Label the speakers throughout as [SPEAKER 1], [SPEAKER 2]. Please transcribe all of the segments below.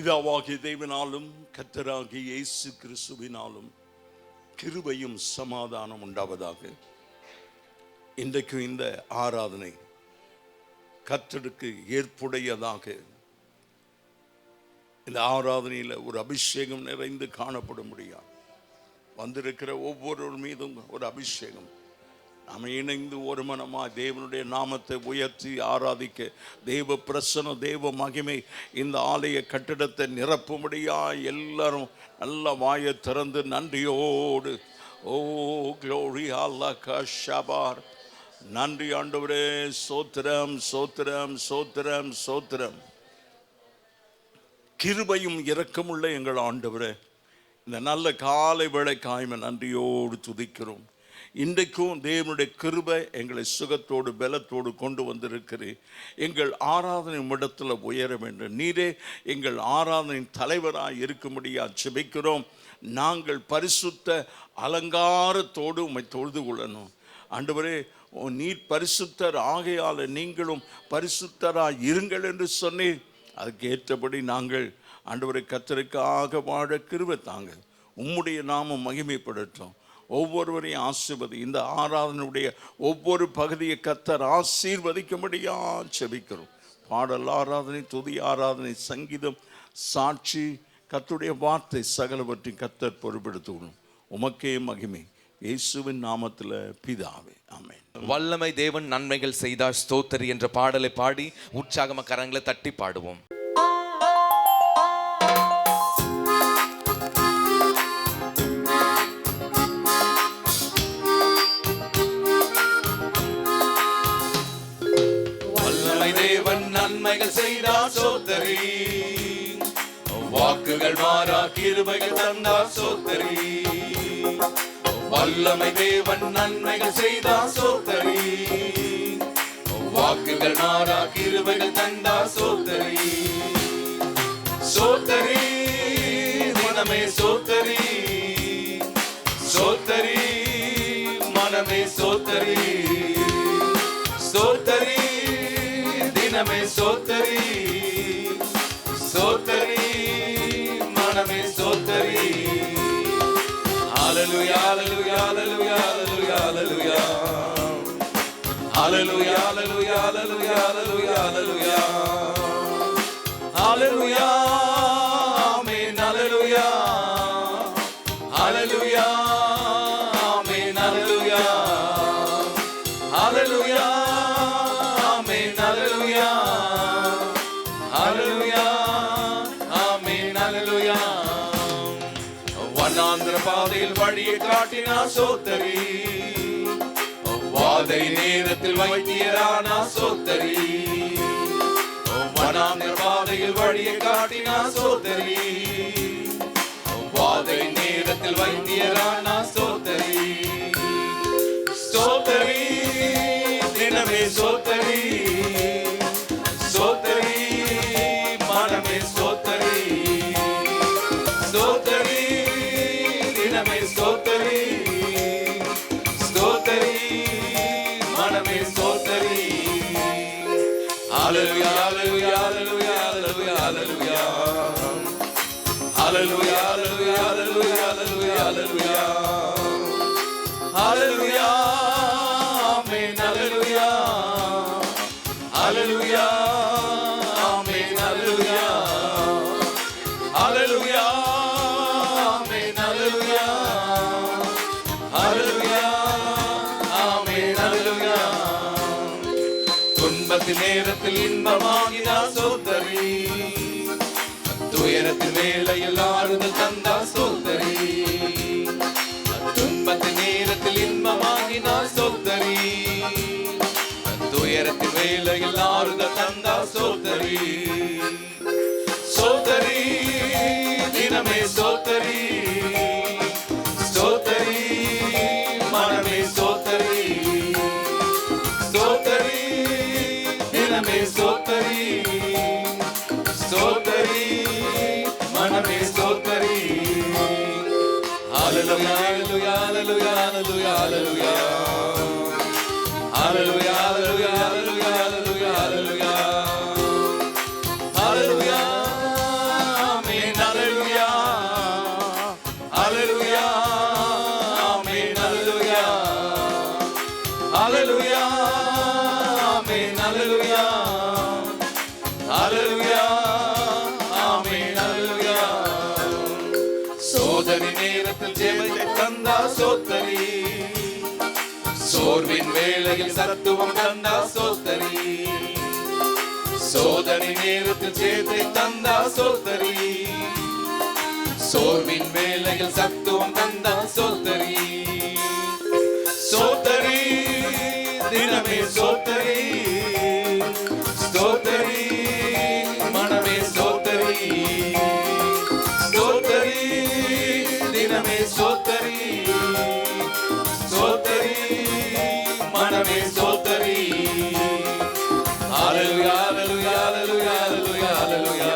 [SPEAKER 1] பிதாவாகிய தேவனாலும் கர்த்தராகிய இயேசு கிறிஸ்துவினாலும் கிருபையும் சமாதானம் உண்டாவதாக. இன்றைக்கு இந்த ஆராதனை கர்த்தருக்கு ஏற்புடையதாக, இந்த ஆராதனையில் ஒரு அபிஷேகம் நிறைந்து காணப்பட முடியாது. வந்திருக்கிற ஒவ்வொருவர் மீதும் ஒரு அபிஷேகம். நாம் இணைந்து ஒரு மனமாக தேவனுடைய நாமத்தை உயர்த்தி ஆராதிக்க தேவ பிரசன்னம், தேவ மகிமை இந்த ஆலய கட்டிடத்தை நிரப்பும்படியா எல்லாரும் நல்ல வாயை திறந்து நன்றியோடு ஓ க்ளோரி அல்லாஹ் ஷபார், நன்றி ஆண்டவரே, சோத்திரம் சோத்திரம் சோத்திரம் சோத்திரம். கிருபையும் இரக்கமுள்ள எங்கள் ஆண்டவரே, இந்த நல்ல காலை வேளை காய்மை நன்றியோடு துதிக்கிறோம். இன்றைக்கும் தேவனுடைய கிருபை எங்களை சுகத்தோடு பலத்தோடு கொண்டு வந்திருக்கிறேன். எங்கள் ஆராதனை இடத்துல உயர வேண்டும். நீரே எங்கள் ஆராதனையின் தலைவராக இருக்கும்படியா ஜெபிக்கிறோம். நாங்கள் பரிசுத்த அலங்காரத்தோடு உம்மை தொழுது கொள்ளணும். ஆண்டவரே, நீர் பரிசுத்தர் ஆகையால் நீங்களும் பரிசுத்தராக இருங்கள் என்று சொன்னேன். அதுக்கு ஏற்றபடி நாங்கள் ஆண்டவரை கர்த்தருக்காக வாழ கிருபை தாங்க. உம்முடைய நாமம் மகிமைப்படட்டும். ஒவ்வொருவரையும் ஆசீர்வதி. இந்த ஆராதனையுடைய ஒவ்வொரு பகுதியை கர்த்தர் ஆசீர்வதிக்கும்படியா ஜெபிக்கிறோம். பாடல் ஆராதனை, துதி ஆராதனை, சங்கீதம், சாட்சி, கர்த்தருடைய வார்த்தை சகலவற்றையும் கர்த்தர் பொறுப்பெடுத்துக்கணும். உமக்கே மகிமை, இயேசுவின் நாமத்தில் பிதாவே, ஆமென்.
[SPEAKER 2] வல்லமை தேவன் நன்மைகள் செய்தார் ஸ்தோத்திரி என்ற பாடலை பாடி உற்சாகமா கரங்களை தட்டி பாடுவோம். நன்மைகள் செய்தார் சோத்தரி, வாக்குகள் மாறா கிருபைகள் தந்தார் சோத்தரி. வல்லமை தேவன் நன்மைகள் செய்தார் சோத்தரி, வாக்குகள் மாறா கிருபைகள் தந்தார் சோத்தரி. சோத்தரி மனமே சோத்தரி, சோத்தரி மனமே சோத்தரி, சோத்தரி தினமே சோத்தரி, சோத்தரி மனமே சோத்தரி. ஹல்லேலூயா ஹல்லேலூயா ஹல்லேலூயா ஹல்லேலூயா ஹல்லேலூயா ஹல்லேலூயா ஹல்லேலூயா ஹல்லேலூயா ஹல்லேலூயா ஹல்லேலூயா ஆமென் ஹல்லேலூயா ஹல்லேலூயா ஆமென் ஹல்லேலூயா ஹல்லேலூயா ஆமென் ஹல்லேலூயா ஹல்லேலூயா ஆமென் ஹல்லேலூயா. வனாந்திர பாதையில் வழியை காட்டினார் சோத்தரி, வாதை நேரத்தில் வைத்தியரானார் சோத்தரி. வனாந்திர பாதையில் வழியை காட்டினார் சோத்தரி, வாதை நேரத்தில் வைத்தியரானார் சோத்தரி. சோத்தரி தினமே சோத்தரி, சோத்தரி மனமே சோத்தரி, சோத்தரி தினமே சோத்தரி, சோத்தரி மனமே சோத்தரி. ஹல்லேலூயா ஹல்லேலூயா ஹல்லேலூயா ஹல்லேலூயா ஹல்லேலூயா ஹல்லேலூயா ஹல்லேலூயா ஹல்லேலூயா ஹல்லேலூயா ஹல்லேலூயா ஆமென் ஹல்லேலூயா ஹல்லேலூயா ஆமென் ஹல்லேலூயா ஹல்லேலூயா ஆமென் ஹல்லேலூயா ஹல்லேலூயா ஆமென் ஹல்லேலூயா. துன்பத்தின் நேரத்தில் இன்பமாகினார் சோத்தரி, துயரத்தின் வேளையில் ஆறுதல் தந்தார் சோத்தரி. துன்பத்தின் நேரத்தில் இன்பமாகினார் சோத்தரி, துயரத்தின் வேளையில் ஆறுதல் தந்தார் சோத்தரி. சோத்தரி தினமே சோத்தரி, சோத்தரி மனமே சோத்தரி, சோத்தரி தினமே சோத்தரி, சோத்தரி மனமே சோத்தரி. ஹல்லேலூயா ஹல்லேலூயா ஹல்லேலூயா ஹல்லேலூயா ஹல்லேலூயா ஹல்லேலூயா ஹல்லேலூயா ஹல்லேலூயா ஹல்லேலூயா ஹல்லேலூயா நேரத்தில் ஜெபத்தை தந்தா சோத்தரி, சோர்வின் வேளையில் சத்துவம் தந்தா சோத்தரி, சோதனை நேரத்தில் ஜெயத்தை தந்தா சோத்தரி, சோர்வின் வேளையில் சத்துவம் தந்தா சோத்தரி, சோத்தரி தினமே சோத்தரி, ஸ்தோத்தரி மனமே ஸ்தோத்தரி, ஸ்தோத்தரி தினமே ஸ்தோத்தரி, ஸ்தோத்தரி மனமே ஸ்தோத்தரி. ஹல்லேலூயா ஹல்லேலூயா ஹல்லேலூயா ஹல்லேலூயா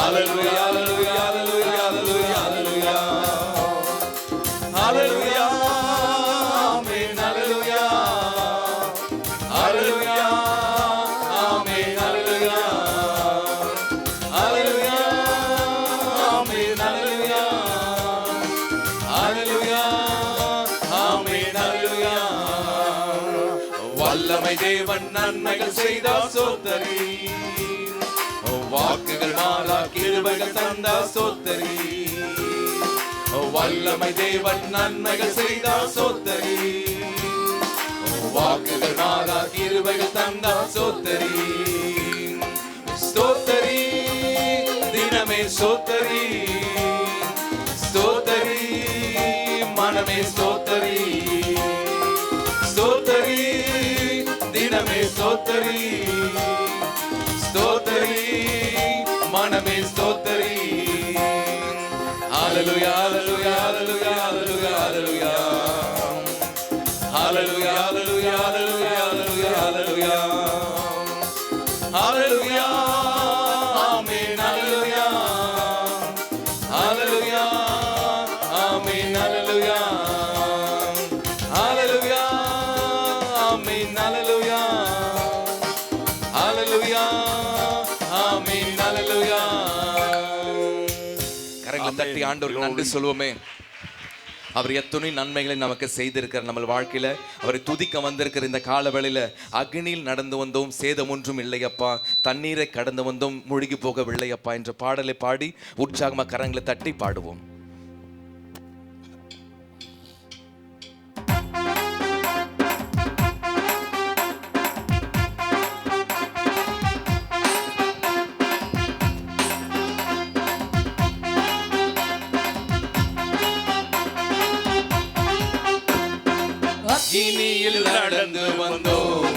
[SPEAKER 2] ஹல்லேலூயா ஹல்லேலூயா ஹல்லேலூயா ஹல்லேலூயா ஹல்லேலூயா ஹல்லேலூயா ஆமென் ஹல்லேலூயா ஹல்லேலூயா ஆமென் ஹல்லேலூயா ஹல்லேலூயா ஆமென் ஹல்லேலூயா ஹல்லேலூயா ஆமென் ஹல்லேலூயா. வல்லமை தேவன் நன்மைகள் செய்தார் சோத்தரி, வாக்குகள் மாறா கிருபைகள் தந்தா சோத்தரி, வல்லமை தேவன் நன்மைகள் செய்தார் சோத்தரி, வாக்குகள் மாறா கிருபைகள் தந்தா சோத்தரி, ஸ்தோத்தரி தினமே சோத்தரி, ஸ்தோத்தரி மனமே ஸ்தோத்தரி, ஸ்தோத்தரி தினமே ஸ்தோத்தரி, ஸ்தோத்தரி மனமே ஸ்தோத்தரி. ஹல்லேலூயா ஹல்லேலூயா ஹல்லேலூயா ஹல்லேலூயா ஹல்லேலூயா ஹல்லேலூயா ஹல்லேலூயா ஹல்லேலூயா ஹல்லேலூயா ஆமென் ஹல்லேலூயா ஹல்லேலூயா ஆமென் ஹல்லேலூயா ஹல்லேலூயா ஆமென் ஹல்லேலூயா ஹல்லேலூயா ஆமென் ஹல்லேலூயா. கரங்களை தட்டி ஆண்டவருக்கு நன்றி சொல்லுவோமே. அவர் எத்தனை நன்மைகளை நமக்கு செய்திருக்கிறார். நம்ம வாழ்க்கையில அவரை துதிக்க வந்திருக்கிற இந்த காலவேளையில அக்னியில் நடந்து வந்தோம், சேதம் ஒன்றும் இல்லையப்பா, தண்ணீரை கடந்து வந்தோம், மூழ்கி போகவில்லையப்பா என்ற பாடலை பாடி உற்சாகமா கரங்களை தட்டி பாடுவோம். அக்கினியில் நடந்து வந்தோம்,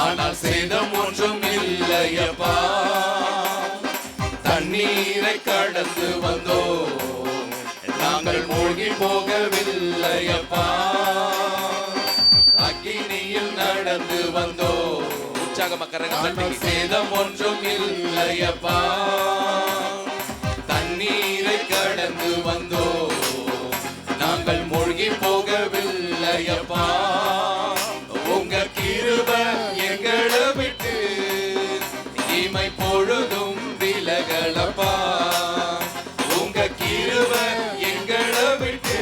[SPEAKER 2] ஆனால் சேதம் ஒன்றும் இல்லையப்பா, தண்ணீரை கடந்து வந்தோம், நாங்கள் மூழ்கி போகவில்லையப்பா. அக்கினியில் நடந்து வந்தோம், உற்சாகமா கரங்களை தட்டி, சேதம் ஒன்றும் இல்லையப்பா, தண்ணீரை கடந்து வந்தோம், நாங்கள் மூழ்கி போகவில்லையப்பா. உங்க கிருபை எங்களை விட்டு இமை பொழுதும் விலகலப்பா, உங்க கிருபை எங்களை விட்டு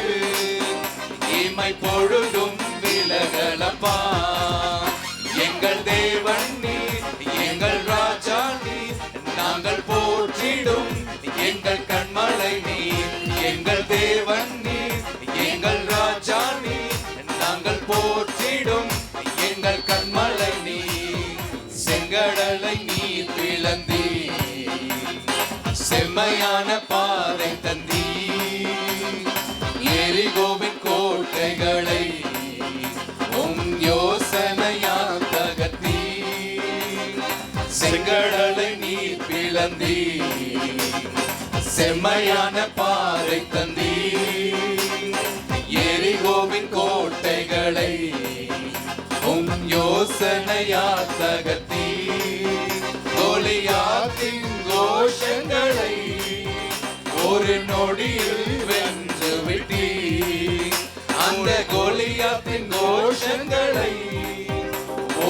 [SPEAKER 2] இமை பொழுதும் விலகலப்பா. எங்கள் தேவன் நீர், எங்கள் ராஜா நீர், நாங்கள் போற்றிடும் எங்கள் கண்மலை நீர், எங்கள் தேவன் நீர், எங்கள் ராஜா நீர், நாங்கள் போற்றிடும் எங்கள் கண்மலை நீர். செங்கடலை நீர் பிளந்தீ, செம்மையான பாதை தந்தீ, எரிகோவின் கோட்டைகளை உம் யோசனையால் தகர்த்தீ. செங்கடலை நீர் பிளந்தீ, செம்மையான பாறை தந்தீ, எரிகோவின் கோட்டைகளை உம் யோசனையால் தகர்த்தீ. கோலியாத்தின் கோஷங்களை ஒரு நொடியில் வென்று விட்டீ, அந்த கோலியாத்தின் கோஷங்களை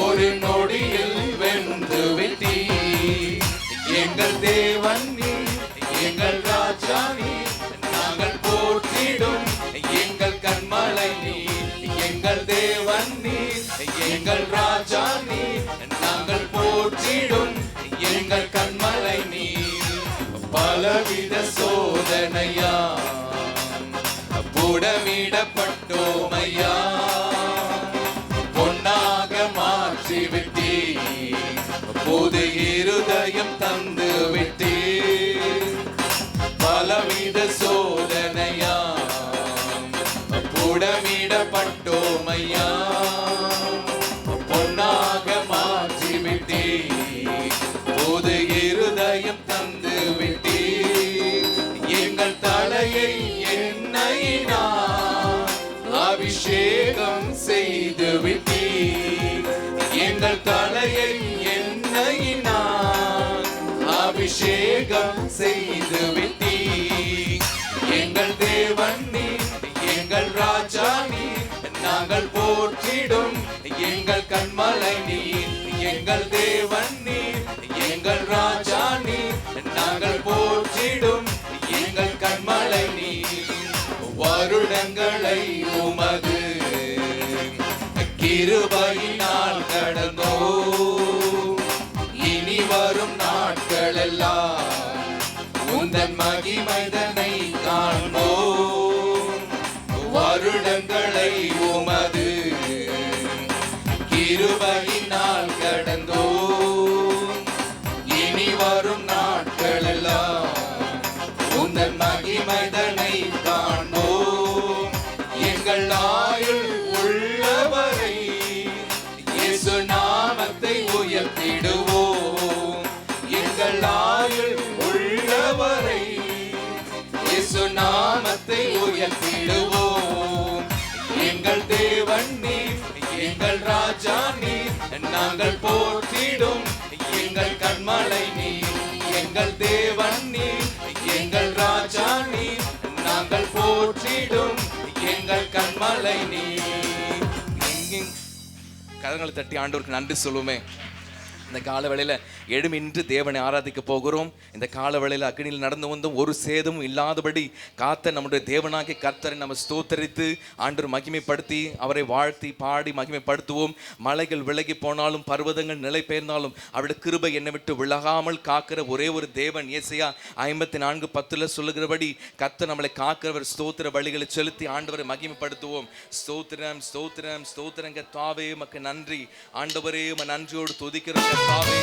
[SPEAKER 2] ஒரு நொடியில் வென்று விட்டீ. எங்கள் தேவன் நீர், எங்கள் ராஜா நீர், நாங்கள் போற்றிடும் எங்கள் கண்மலை நீர், எங்கள் தேவன் நீர், எங்கள் ராஜா நீர், நாங்கள் போற்றிடும் எங்கள் கண்மலை நீர். பலவித சோதனையா புடமிடப்பட்டோமையா பொன்னாக மாற்றி விட்டீ புது இருதயம் தந்து விட்டீ பலவித சோதனையா புடமிடப்பட்டோமையா பொன்னாக மாற்றி விட்டீ புது இருதயம் தந்து விட்டீ எங்கள் தலையை எண்ணெயினால் அபிஷேகம் செய்து விட்டீ எங்கள் தலையை எண்ணெயினால் அபிஷேகம் செய்து விட்டீ எங்கள் தேவன் நீர் எங்கள் ராஜா நீர் நாங்கள் போற்றிடும் எங்கள் கண்மலை நீர் எங்கள் தேவன் நீர் எங்கள் ராஜா நீர் நாங்கள் போற்றிடும் எங்கள் கண்மலை நீர் வருடங்களை உமது கிருபையினால் கடந்தோ இனி வரும் நாட்கள் எல்லாம் உந்தன் மகிமைதனை காண்போ வருடங்களை உமது கிருபையினால் கடந்தோ இனி வரும் நாட்கள் எல்லாம் உந்தன் மகிமைதனை காண்போ எங்கள் ஆயுள் உள்ளவரை இயேசு நாமத்தை உயர்த்திடுவோம் எங்கள் ஆயுள் உள்ளவரை இயேசு நாமத்தை உயர்த்திடுவோம் எங்கள் தேவன் நீர் எங்கள் ராஜா நீர் நாங்கள் போற்றிடும் எங்கள் கண்மலை நீர் எங்கள் தேவன் நீர் எங்கள் ராஜா நீர் நாங்கள் போற்றிடும் எங்கள் கண்மலை நீர் கரங்களை தட்டி ஆண்டவருக்கு நன்றி சொல்லுமே இந்த கால வேளையில எழுமின்று தேவனை ஆராதிக்க போகிறோம் இந்த கால வேளையில அக்னியில் நடந்து வந்தோம் ஒரு சேதமும் இல்லாதபடி காத்த நம்முடைய தேவனாகிய கர்த்தரை நம்ம ஸ்தோத்தரித்து ஆண்டவர் மகிமைப்படுத்தி அவரை வாழ்த்தி பாடி மகிமைப்படுத்துவோம் மலைகள் விலகி போனாலும் பர்வதங்கள் நிலை பெயர்ந்தாலும் அவருடைய கிருபை என்னை விட்டு விலகாமல் காக்கிற ஒரே ஒரு தேவன் ஏசாயா 54:10 சொல்லுகிறபடி கர்த்தர் நம்மளை காக்கிறவர் ஸ்தோத்திர பலிகளை செலுத்தி ஆண்டவரை மகிமைப்படுத்துவோம் ஸ்தோத்திரம் ஸ்தோத்திரம் ஸ்தோத்திரம் கர்த்தாவே உமக்கு நன்றி ஆண்டவரே உம்மை நன்றியோடு துதிக்கிறோம் கர்த்தாவே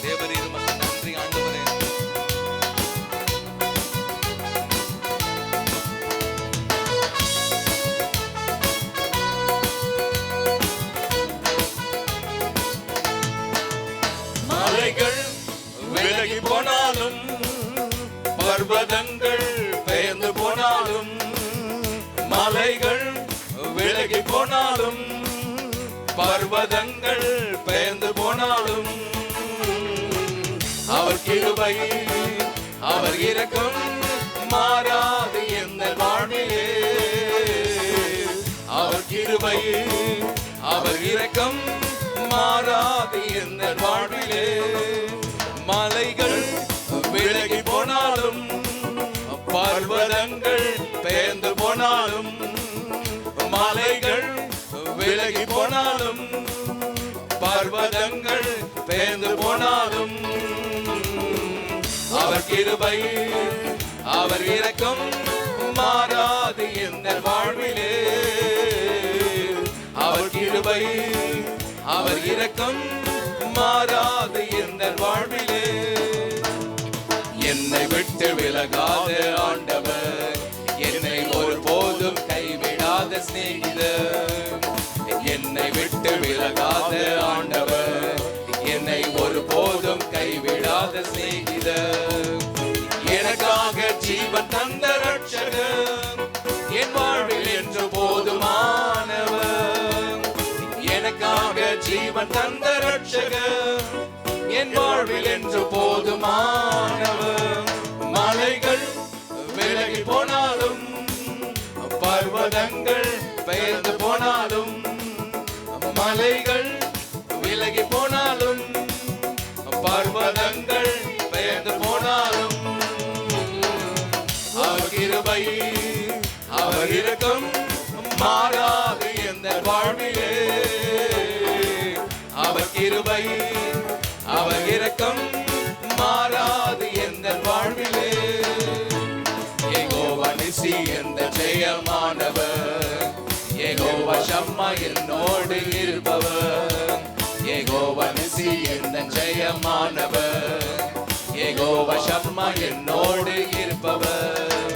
[SPEAKER 2] தேவரே உமக்கு நன்றி ஆண்டவரே மலைகள் விலகி போனாலும் பர்வதங்கள் பெயர்ந்து போனாலும் மலைகள் விலகி போனாலும் பர்வதங்கள் பெயர்ந்து போனாலும் அவர் கிருபை அவர் இரக்கம் மாறாது எந்த வாழ்விலே அவர் கிருபை அவர் இரக்கம் மாறாது எந்த வாழ்விலே மலைகள் விலகி போனாலும் பர்வதங்கள் பெயர்ந்து போனாலும் மலைகள் விலகி போனாலும் பர்வதங்கள் பெயர்ந்து போனாலும் அவர் கிருபை அவர் இரக்கம் மாறாது எந்த வாழ்விலே அவர் கிருபை அவர் இரக்கம் மாறாது எந்த வாழ்விலே என்னை விட்டு விலகாத ஆண்டவர் என்னை ஒருபோதும் கைவிடாத சிநேகிதர் என்னை விட்டு விலகாத ஆண்டவர் என்னை ஒருபோதும் கைவிடாத சிநேகிதர் எனக்காக ஜீவன் தந்த ரட்சகர் என் வாழ்வில் என்று போதுமானவர் எனக்காக ஜீவன் தந்த ரட்சகர் என் வாழ்வில் என்று போதுமானவர் மலைகள் விலகி போனாலும் பர்வதங்கள் பெயர்ந்து போனாலும் மலைகள் விலகி போனாலும் பர்வதங்கள் பெயர்ந்து போனாலும் அவர் கிருபை அவர் இரக்கம் மாறாது எந்த வாழ்விலே அவர் கிருபை அவர் இரக்கம் மாறாது எந்த வாழ்விலே சம்மா என்னோடு இருப்பவர், யெகோவா நிசி எந்த ஜெயமானவர், யெகோவா சம்மா என்னோடு இருப்பவர்,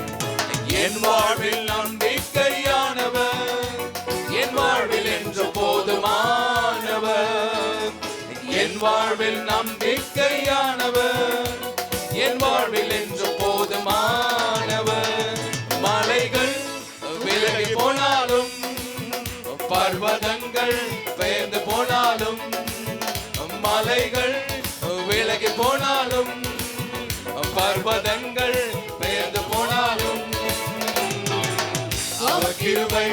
[SPEAKER 2] என் வாழ்வில் நம்பிக்கையானவர், என் வாழ்வில் என்று போதுமானவர், என் வாழ்வில் நம்பிக்கையானவர், என் வாழ்வில் என்று போதுமானவர். மலைகள் விலகி போனாலும், பர்வதங்கள் பெயர்ந்து போனாலும், மலைகள் விலகி போனாலும், பர்வதங்கள் பெயர்ந்து போனாலும், அவர் கிருபை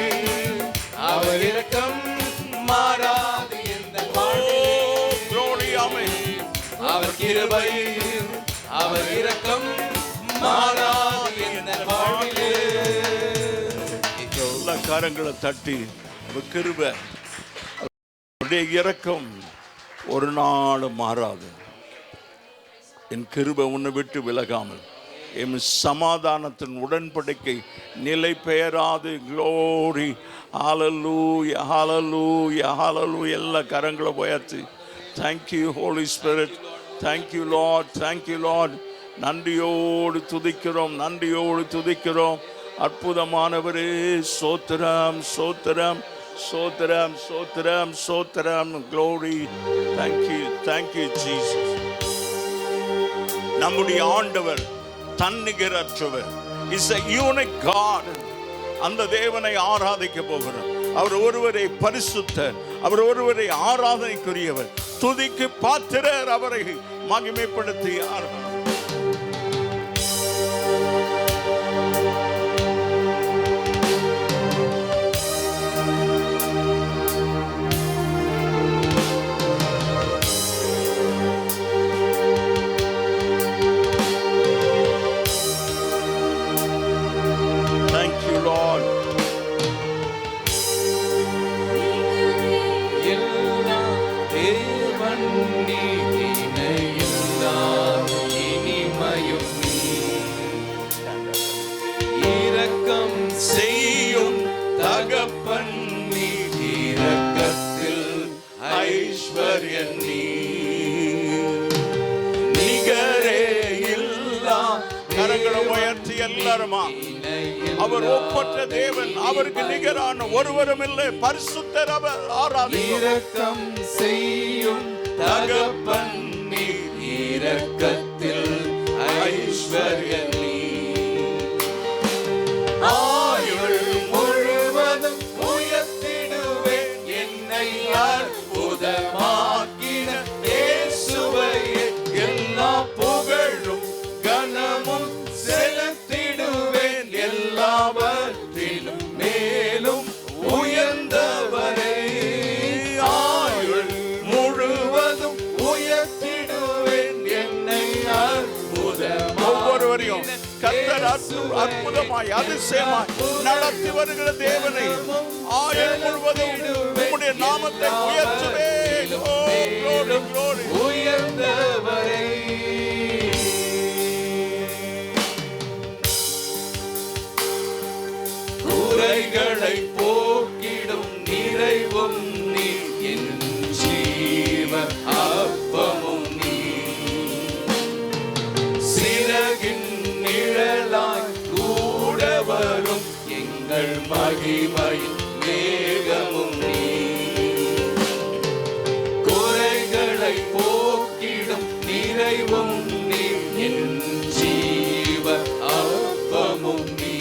[SPEAKER 2] அவர் இரக்கம் மாறாது எந்த அவர் கிருபை அவர் இரக்கம் மாறாது எந்த வாழ்விலே.
[SPEAKER 1] எல்லா காரங்களை தட்டி அவர் கிருபை அவருடைய இரக்கம் ஒரு நாள் மாறாது. என் கிருபை உன்னை விட்டு விலகாமல், என் சமாதானத்தின் உடன்படிக்கை நிலை பெயராது. க்ளோரி, ஹல்லேலூயா, ஹல்லேலூயா, ஹல்லேலூயா. எல்லா கரங்களை உயர்த்தி thank you holy spirit, thank you lord, thank you lord. நன்றியோடு துதிக்கிறோம், நன்றியோடு துதிக்கிறோம். அற்புதமானவரே, சோத்திரம் சோத்திரம் சோத்திரம் சோத்திரம் சோத்திரம். Glory, thank you, thank you Jesus. நம்முடைய ஆண்டவர் தன்னிகரற்றவர், இஸ் a unique God. அந்த தேவனை ஆராதிக்க போகிறோம். அவர் ஒருவரை பரிசுத்தர், அவர் ஒருவரை ஆராதனைக்குரியவர், துதிக்கு பாத்திரர். அவரை மகிமைப்படுத்தி ஆராதனை. அவர் ஒப்பற்ற தேவன், அவருக்கு நிகரான ஒருவரும் இல்லை. பரிசுத்தர் அவர். ஆராதிக்கிறோம்.
[SPEAKER 2] செய்யும் தகப்பன் நீர், இரக்கத்தில் ஐஸ்வர்யம் நீர். ஆயுள் முழுவதும் உயர்த்திடுவேன் என்னை அற்புதமாக்கின இயேசுவையே. எல்லா புகழும் கனமும் செலுத்திடுவேன், எல்லாவற்றிலும் மேலும் உயர்ந்தவரே. ஆயுள் முழுவதும் உயர்த்திடுவேன் என்னை அற்புதமாக்கின.
[SPEAKER 1] ஒவ்வொருவரையும் கர்த்தர் அற்புதமாய் அதிசயமாய் நடத்தி வருகிற தேவனை ஆயுள் முழுவதும் உம்முடைய நாமத்தை உயர்த்துவேன்.
[SPEAKER 2] உயர்ந்தவரே. குறைகளை போக்கிடும் நிறைவும் நீ, என் ஜீவ அப்பமும் நீ. சிறகின் நிழலாய் கூட வரும் எங்கள் மகிமையின் மேகமும் நீ. குறைகளை போக்கிடும் நிறைவும் நீ, என் ஜீவ அப்பமும் நீ.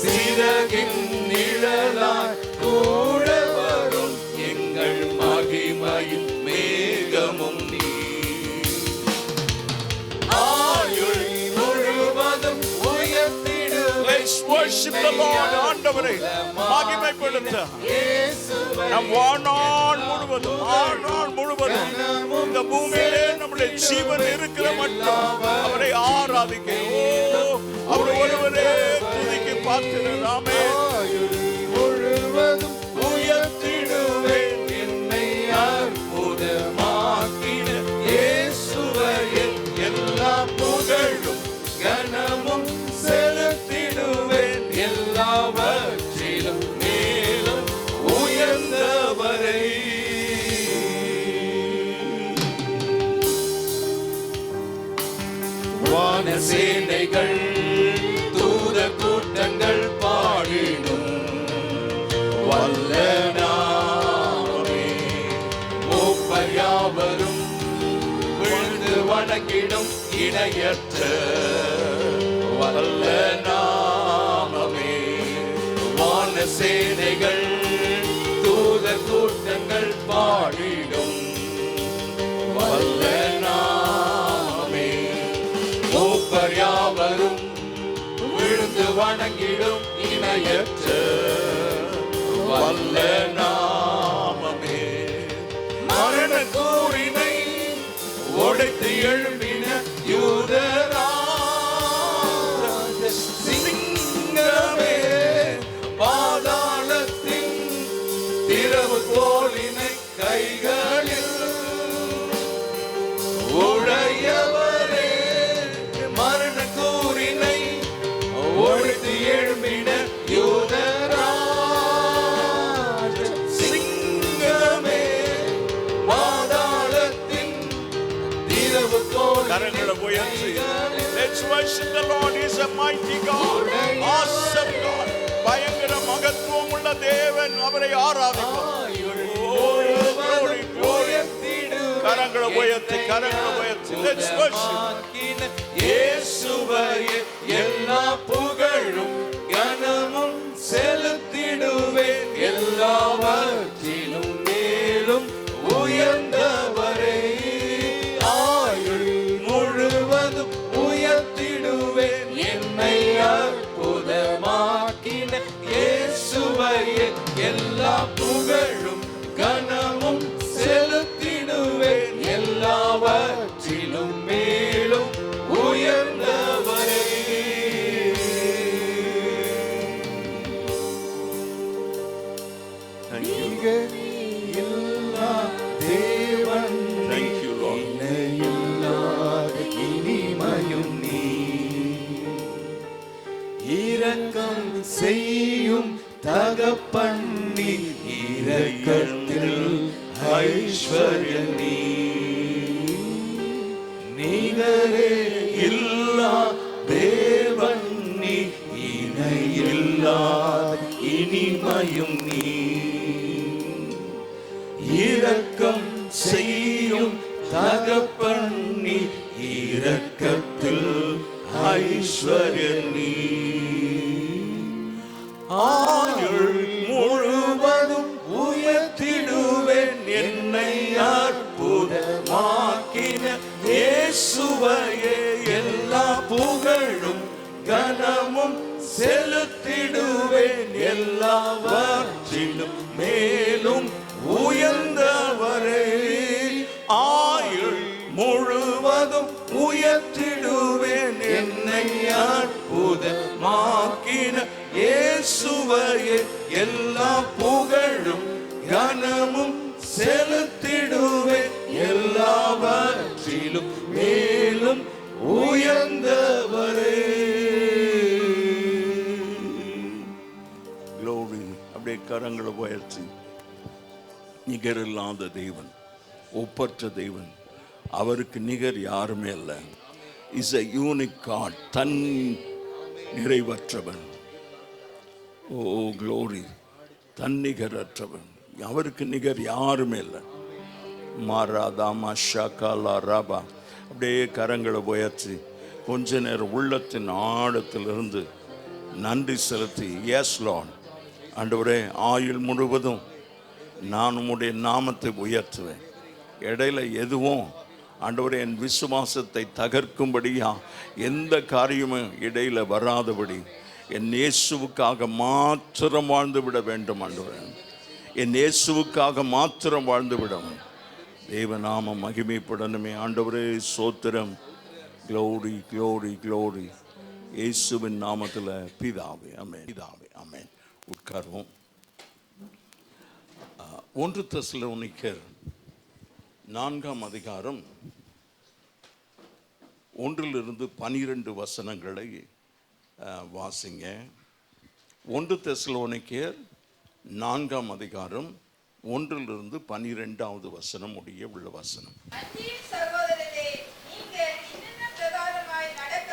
[SPEAKER 2] சிறகின் நிழலாய் கூட வரும் எங்கள் மகிமையின் மேகமும் நீ. ஆயுள் முழுவதும் உயர்த்திடுவேன்.
[SPEAKER 1] Let's worship the Lord. ஆண்டவரை மகிமைப்படுத்த நம் வாழ்நாள் முழுவதும், வாழ்நாள் முழுவதும் இந்த பூமியிலே நம்முடைய ஜீவன் இருக்கிற மட்டும் அவரை ஆராதிக்க. அவர் ஒருவரே துதிக்கு பாத்திரர். ஆமென்.
[SPEAKER 2] முழுவதும் உயர்த்திடுவேன் என்னை அற்புதமாக்கின இயேசுவையே. எல்லா புகழும் கனமும் செலுத்திடுவேன், எல்லாவற்றிலும் மேலும் வான சேனைகள் தூத கூட்டங்கள் பாடிடும் வல்ல நாமமே. மூப்பர் யாவரும் விழுந்து வணங்கிடும் இணையற்ற வல்ல நாமமே. வான சேனைகள் தூத கூட்டங்கள் பாடிடும் வல்ல நாமமே. மூப்பர் யாவரும் விழுந்து வணங்கிடும் இணையற்ற வல்ல நாமமே. மரண கூறினை உடைத்து எழும்பின யூதராஜ சிங்கமே. பாதாளத்தின் திறவு கோலினை கைகளில் உடையவரே. மரண கூறினை உடைத்து எழும்பின யூதராஜ சிங்கமே. பாதாளத்தின் திறவு
[SPEAKER 1] கரங்களை உயர்த்தி let's worship the Lord. He is a mighty God, awesome God, பயங்கர மகத்துவம் உள்ள தேவன். அவரை ஆராதிப்போம். கரங்களை உயர்த்தி let's worship.
[SPEAKER 2] இயேசுவையே எல்லா புகழும் கனமும் செலுத்திடுவேன். எல்லாவற்றிலும் மேலும் உயர்ந்தவரை ஆயுள் முழுவதும் உயர்த்திடுவேன். என்னை அற்புதமாக்கின இயேசுவையே எல்லா புகழும் கனமும் செலுத்திடுவேன். எல்லாவற்றிலும் மேலும் உயர்ந்தவரே. தேவன்
[SPEAKER 1] Thank you, Lord.
[SPEAKER 2] இனிமையும் நீ இரக்கம் செய்யும் தகப்பண்ணி இரக்கத்தில் ஐஸ்வர்ய நீ நிகரே இல்லா தேவன் நீ இணையில்லா இனிமையும் நீ இரக்கம் செய்யும் தகப்பண்ணி இரக்கத்தில் ஐஸ்வர்ய நீ ஆயுள் முழுவதும் உயர்த்திடுவேன். என்னை அற்புதமாக்கின இயேசுவையே எல்லா புகழும் கனமும் செலுத்திடுவேன். எல்லாவற்றிலும் மேலும் உயர்ந்தவரே ஆயுள் முழுவதும் உயர்த்திடுவேன். என்னை அற்புதமாக்கின இயேசுவையே எல்லா புகழும் கனமும் செலுத்திடுவேன். எல்லாவற்றிலும் மேலும் உயர்ந்தவரே.
[SPEAKER 1] Glory. அப்படியே கரங்களை உயர்த்தி நிகரில்லாத தேவன், ஒப்பற்ற தேவன், அவருக்கு நிகர் யாருமே அல்ல. இஸ் a unique God, தன் நிறைவற்றவன். ஓ க்ளோரி, தன்னிகரற்றவன், அவருக்கு நிகர் யாருமே இல்லை. மாராதாமா ஷாக்காலா ராபா. அப்படியே கரங்களை உயர்த்தி கொஞ்ச நேரம் உள்ளத்தின் ஆழத்திலிருந்து நன்றி செலுத்தி எஸ் லார்ட், ஆண்டவரே ஆயுள் முழுவதும் நான் உம்முடைய நாமத்தை உயர்த்துவேன். இடையில எதுவும் ஆண்டவரே என் விசுவாசத்தை தகர்க்கும்படியா எந்த காரியமும் இடையில வராதபடி என் இயேசுவுக்காக மாத்திரம் வாழ்ந்து விட வேண்டும். ஆண்டவரே என் இயேசுவுக்காக மாத்திரம் வாழ்ந்து விடும். தேவநாமம் மகிமைப்படணுமே. ஆண்டவரே சோத்திரம். Glory glory glory. இயேசுவின் நாமத்தில் பிதாவே ஆமென். பிதாவே ஆமென். உட்காருவோம். 1 தெசலோனிக்கர் 4ஆம் அதிகாரம் 1 - 12 வசனங்களை வாசிங்க. 1 தெசலோனிக்கர் 4ஆம் அதிகாரம் 1 - 12வது வசனம் உடைய உள்ள வசனம்.
[SPEAKER 3] சகோதரரே, நீங்கள் இன்ன பிரகாரமாய் நடக்க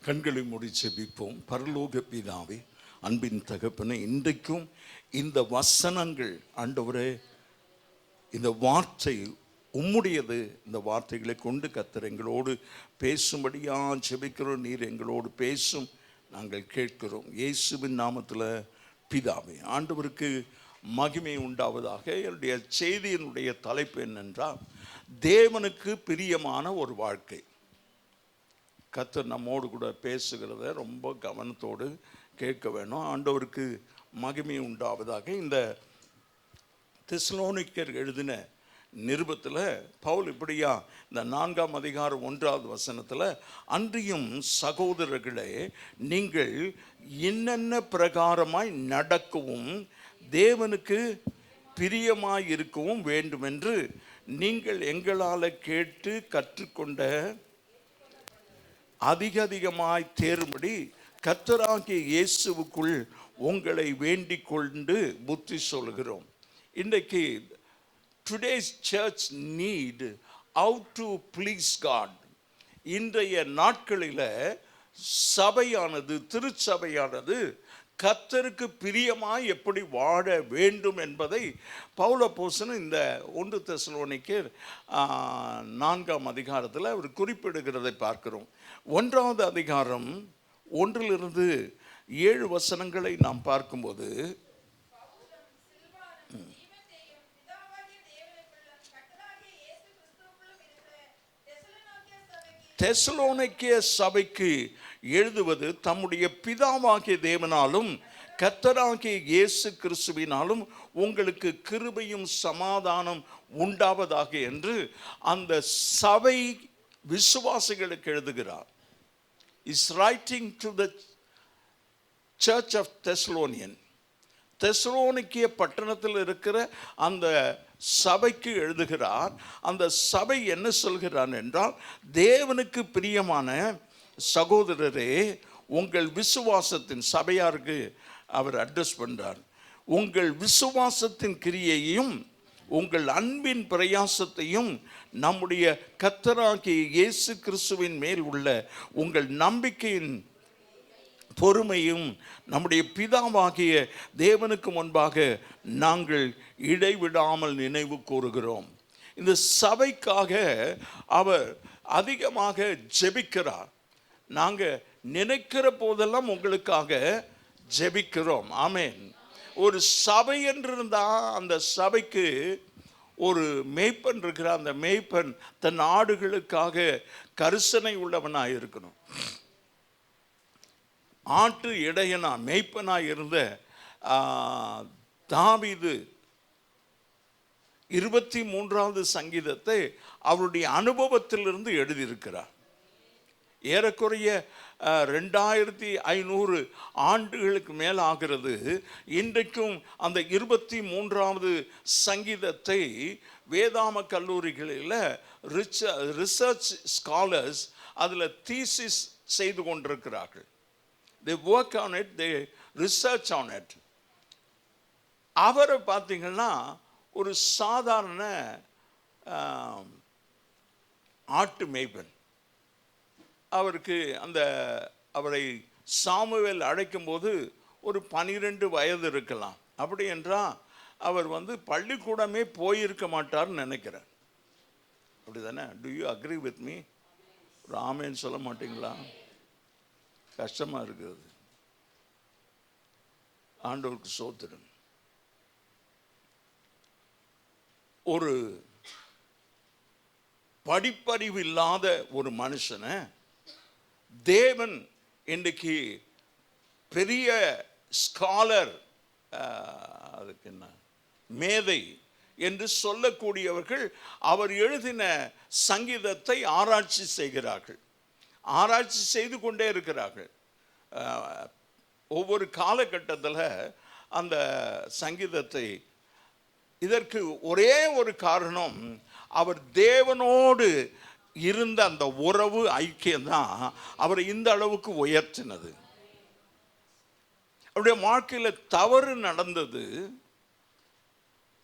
[SPEAKER 1] கண்களை மூடி செபிப்போம். பரலோக பிதாவே, அன்பின் தகப்பனே, இன்றைக்கும் இந்த வசனங்கள் ஆண்டவரே, இந்த வார்த்தை உம்முடையது. இந்த வார்த்தைகளை கொண்டு கர்த்தர் எங்களோடு பேசும்படியா செபிக்கிறோம். நீர் எங்களோடு பேசும், நாங்கள் கேட்கிறோம். இயேசுவின் நாமத்தில் பிதாவே. ஆண்டவருக்கு மகிமை உண்டாவதாக. என்னுடைய செய்தியினுடைய தலைப்பு என்னென்றால், தேவனுக்கு பிரியமான ஒரு வாழ்க்கை. கர்த்தர் நம்மோடு கூட பேசுகிறத ரொம்ப கவனத்தோடு கேட்க வேணும். ஆண்டவருக்கு மகிமை உண்டாவதாக. இந்த தெசலோனிக்கர் எழுதின நிருபத்தில் பவுல் இப்படியா இந்த 4ஆம் அதிகாரம் 1வது வசனத்தில், அன்றியும் சகோதரர்களே, நீங்கள் என்னென்ன பிரகாரமாய் நடக்கவும் தேவனுக்கு பிரியமாய் இருக்கவும் வேண்டுமென்று நீங்கள் எங்களால் கேட்டு கற்றுக்கொண்ட அதிகமாய் தேரும்படி கர்த்தராகிய இயேசுவுக்குள் உங்களை வேண்டிக் கொண்டு புத்தி சொல்கிறோம். இன்றைக்கு today's church need how to please God. இன்றைய நாட்களில் சபையானது, திருச்சபையானது கர்த்தருக்கு பிரியமாய் எப்படி வாழ வேண்டும் என்பதை பவுல் அப்போஸ்தலன் இந்த 1 தெசலோனிக்கர் 4ஆம் அதிகாரத்தில் அவர் குறிப்பிடுகிறதை பார்க்கிறோம். 1வது அதிகாரம் 1லிருந்து 7 வசனங்களை நாம் பார்க்கும்போது, தெசலோனிக்கே சபைக்கு எழுதுவது தம்முடைய பிதாவாகிய தேவனாலும் கர்த்தராகிய இயேசு கிறிஸ்துவினாலும் உங்களுக்கு கிருபையும் சமாதானம் உண்டாவதாக என்று அந்த சபை விசுவாசிகளுக்கு எழுதுகிறார். Is writing to the church of Thessalonian. தெசலோனிக்கே பட்டணத்தில் இருக்கிற அந்த சபைக்கு எழுதுகிறார். அந்த சபை என்ன சொல்கிறார் என்றால், தேவனுக்கு பிரியமான சகோதரரே, உங்கள் விசுவாசத்தின், சபையாருக்கு அவர் அட்ரஸ் பண்றார், உங்கள் விசுவாசத்தின் கிரியையும் உங்கள் அன்பின் பிரயாசத்தையும் நம்முடைய கர்த்தராகிய இயேசு கிறிஸ்துவின் மேல் உள்ள உங்கள் நம்பிக்கையின் பொறுமையும் நம்முடைய பிதாவாகிய தேவனுக்கு முன்பாக நாங்கள் இடைவிடாமல் நினைவு கூறுகிறோம். இந்த சபைக்காக அவர் அதிகமாக ஜெபிக்கிறார். நாங்கள் நினைக்கிற போதெல்லாம் உங்களுக்காக ஜெபிக்கிறோம். ஆமென். ஒரு சபை என்றிருந்தால் அந்த சபைக்கு ஒரு மேய்ப்பன் இருக்கிறார். அந்த மேய்ப்பன் தன் ஆடுகளுக்காக கரிசனை உள்ளவனாக இருக்கணும். ஆட்டு இடையனா மேய்ப்பனாய் இருந்த தாவீது 23வது சங்கீதத்தை அவருடைய அனுபவத்திலிருந்து எழுதியிருக்கிறார். ஏறக்குறைய 2500 ஆண்டுகளுக்கு மேல் ஆகிறது. இன்றைக்கும் அந்த 23வது சங்கீதத்தை வேதாம கல்லூரிகளில் ரிசர்ச் ஸ்காலர்ஸ் அதில் தீசிஸ் செய்து கொண்டிருக்கிறார்கள். They work on it, they research on it. அவரை பார்த்தீங்கன்னா ஒரு சாதாரண ஆட்டு மேய்ப்பன். அவருக்கு அவரை சாமுவேல் அழைக்கும்போது ஒரு 12 வயது இருக்கலாம். அப்படி என்றால் அவர் பள்ளிக்கூடமே போயிருக்க மாட்டார்னு நினைக்கிறேன். அப்படி தானே? To you agree with me? ஒரு ஆமேன்னு சொல்ல மாட்டீங்களா? கஷ்டமாக இருக்கிறது. ஆண்டவருக்கு சோத்திரம். ஒரு படிப்பறிவு இல்லாத ஒரு மனுஷனை தேவன் இன்றைக்கு பெரிய ஸ்காலர், அதுக்கு என்ன மேதை என்று சொல்லக்கூடியவர்கள் அவர் எழுதின சங்கீதத்தை ஆராய்ச்சி செய்கிறார்கள். ஆராய்ச்சி செய்து கொண்டே இருக்கிறார்கள். ஒவ்வொரு காலகட்டத்தில் அந்த சங்கீதத்தை, இதற்கு ஒரே ஒரு காரணம், அவர் தேவனோடு இருந்த அந்த உறவு ஐக்கியம்தான் அவரை இந்த அளவுக்கு உயர்த்தினது. அவருடைய வாழ்க்கையில் தவறு நடந்தது.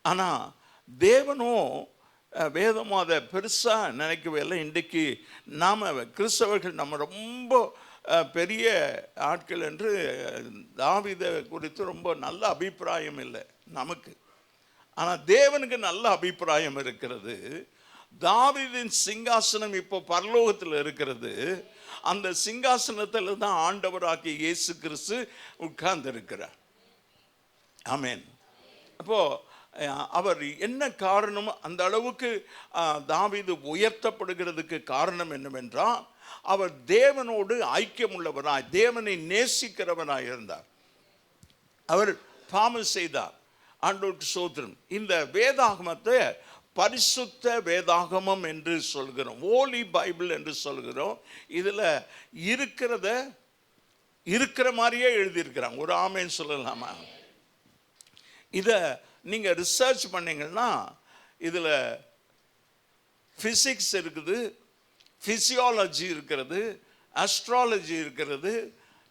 [SPEAKER 1] ஆனால் தேவனோ வேதம் அதை பெருசாக நினைக்கவே இல்லை. இன்றைக்கு நாம் கிறிஸ்தவர்கள் நம்ம ரொம்ப பெரிய ஆட்கள் என்று தாவீதை குறித்து ரொம்ப நல்ல அபிப்பிராயம் இல்லை நமக்கு. ஆனால் தேவனுக்கு நல்ல அபிப்பிராயம் இருக்கிறது. தாவீதின் சிங்காசனம் இப்போ பரலோகத்தில் இருக்கிறது. அந்த சிங்காசனத்தில் தான் ஆண்டவராகிய இயேசு கிறிஸ்து உட்கார்ந்து இருக்கிறார். ஆமென். அப்போ அவர் என்ன காரணம் அந்த அளவுக்கு தாவீது உயர்த்தப்படுகிறதுக்கு காரணம் என்னவென்றால், அவர் தேவனோடு ஐக்கியம் உள்ளவராய், தேவனை நேசிக்கிறவராய் இருந்தார். அவர் பாவம் செய்தார். ஆண்டவருக்கு ஸ்தோத்திரம். இந்த வேதாகமத்தை பரிசுத்த வேதாகமம் என்று சொல்கிறோம், ஹோலி பைபிள் என்று சொல்கிறோம். இதில் இருக்கிற மாதிரியே எழுதியிருக்கிறாங்க. ஒரு ஆமேன்னு சொல்லலாமா? இதை நீங்கள் ரிசர்ச் பண்ணிங்கன்னா இதில் ஃபிசிக்ஸ் இருக்குது, ஃபிசியாலஜி இருக்கிறது, அஸ்ட்ராலஜி இருக்கிறது,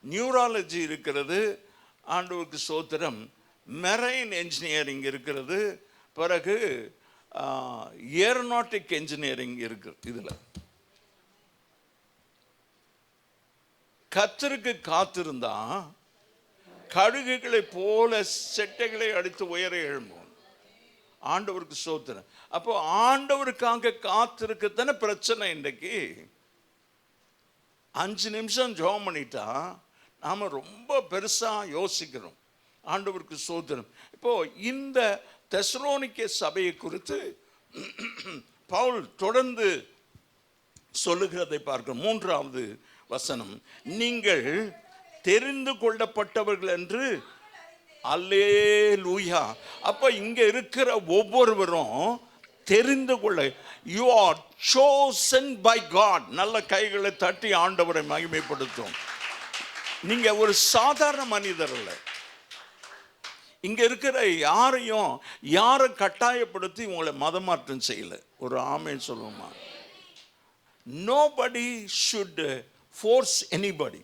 [SPEAKER 1] நியூராலஜி இருக்கிறது, ஆண்டவருக்கு ஸ்தோத்திரம், மெரைன் என்ஜினியரிங் இருக்கிறது, பிறகு ஏரோநாட்டிக் என்ஜினியரிங் இருக்கு. இதில் கர்த்தருக்கு காத்திருந்தா கழுகுகளை போல செட்டைகளை அடித்து உயர எழும்பும். ஆண்டவருக்கு ஸ்தோத்திரம். அப்போ ஆண்டவருக்காக காத்திருக்கத்தானே பிரச்சனை. இன்றைக்கு 5 நிமிஷம் ஜெபம் பண்ணிட்டா நாம ரொம்ப பெருசா யோசிக்கிறோம். ஆண்டவருக்கு ஸ்தோத்திரம். இப்போ இந்த தெசலோனிக்கே சபையை குறித்து பவுல் தொடர்ந்து சொல்லுகிறதை பார்க்கிறோம். 3வது வசனம், நீங்கள் தெரிந்து கொள்ளப்பட்டவர்கள் என்று. அல்லேலூயா. அப்ப இங்க இருக்கிற ஒவ்வொருவரும் தெரிந்து கொள்ள, you are chosen by God. நல்ல கைகளை தட்டி ஆண்டவரை மகிமைப்படுத்தும். நீங்க ஒரு சாதாரண மனிதர் அல்ல. இங்க இருக்கிற யாரை கட்டாயப்படுத்தி உங்களை மதமாற்றம் செய்யல. ஒரு ஆமென் சொல்லுமா? nobody should force anybody.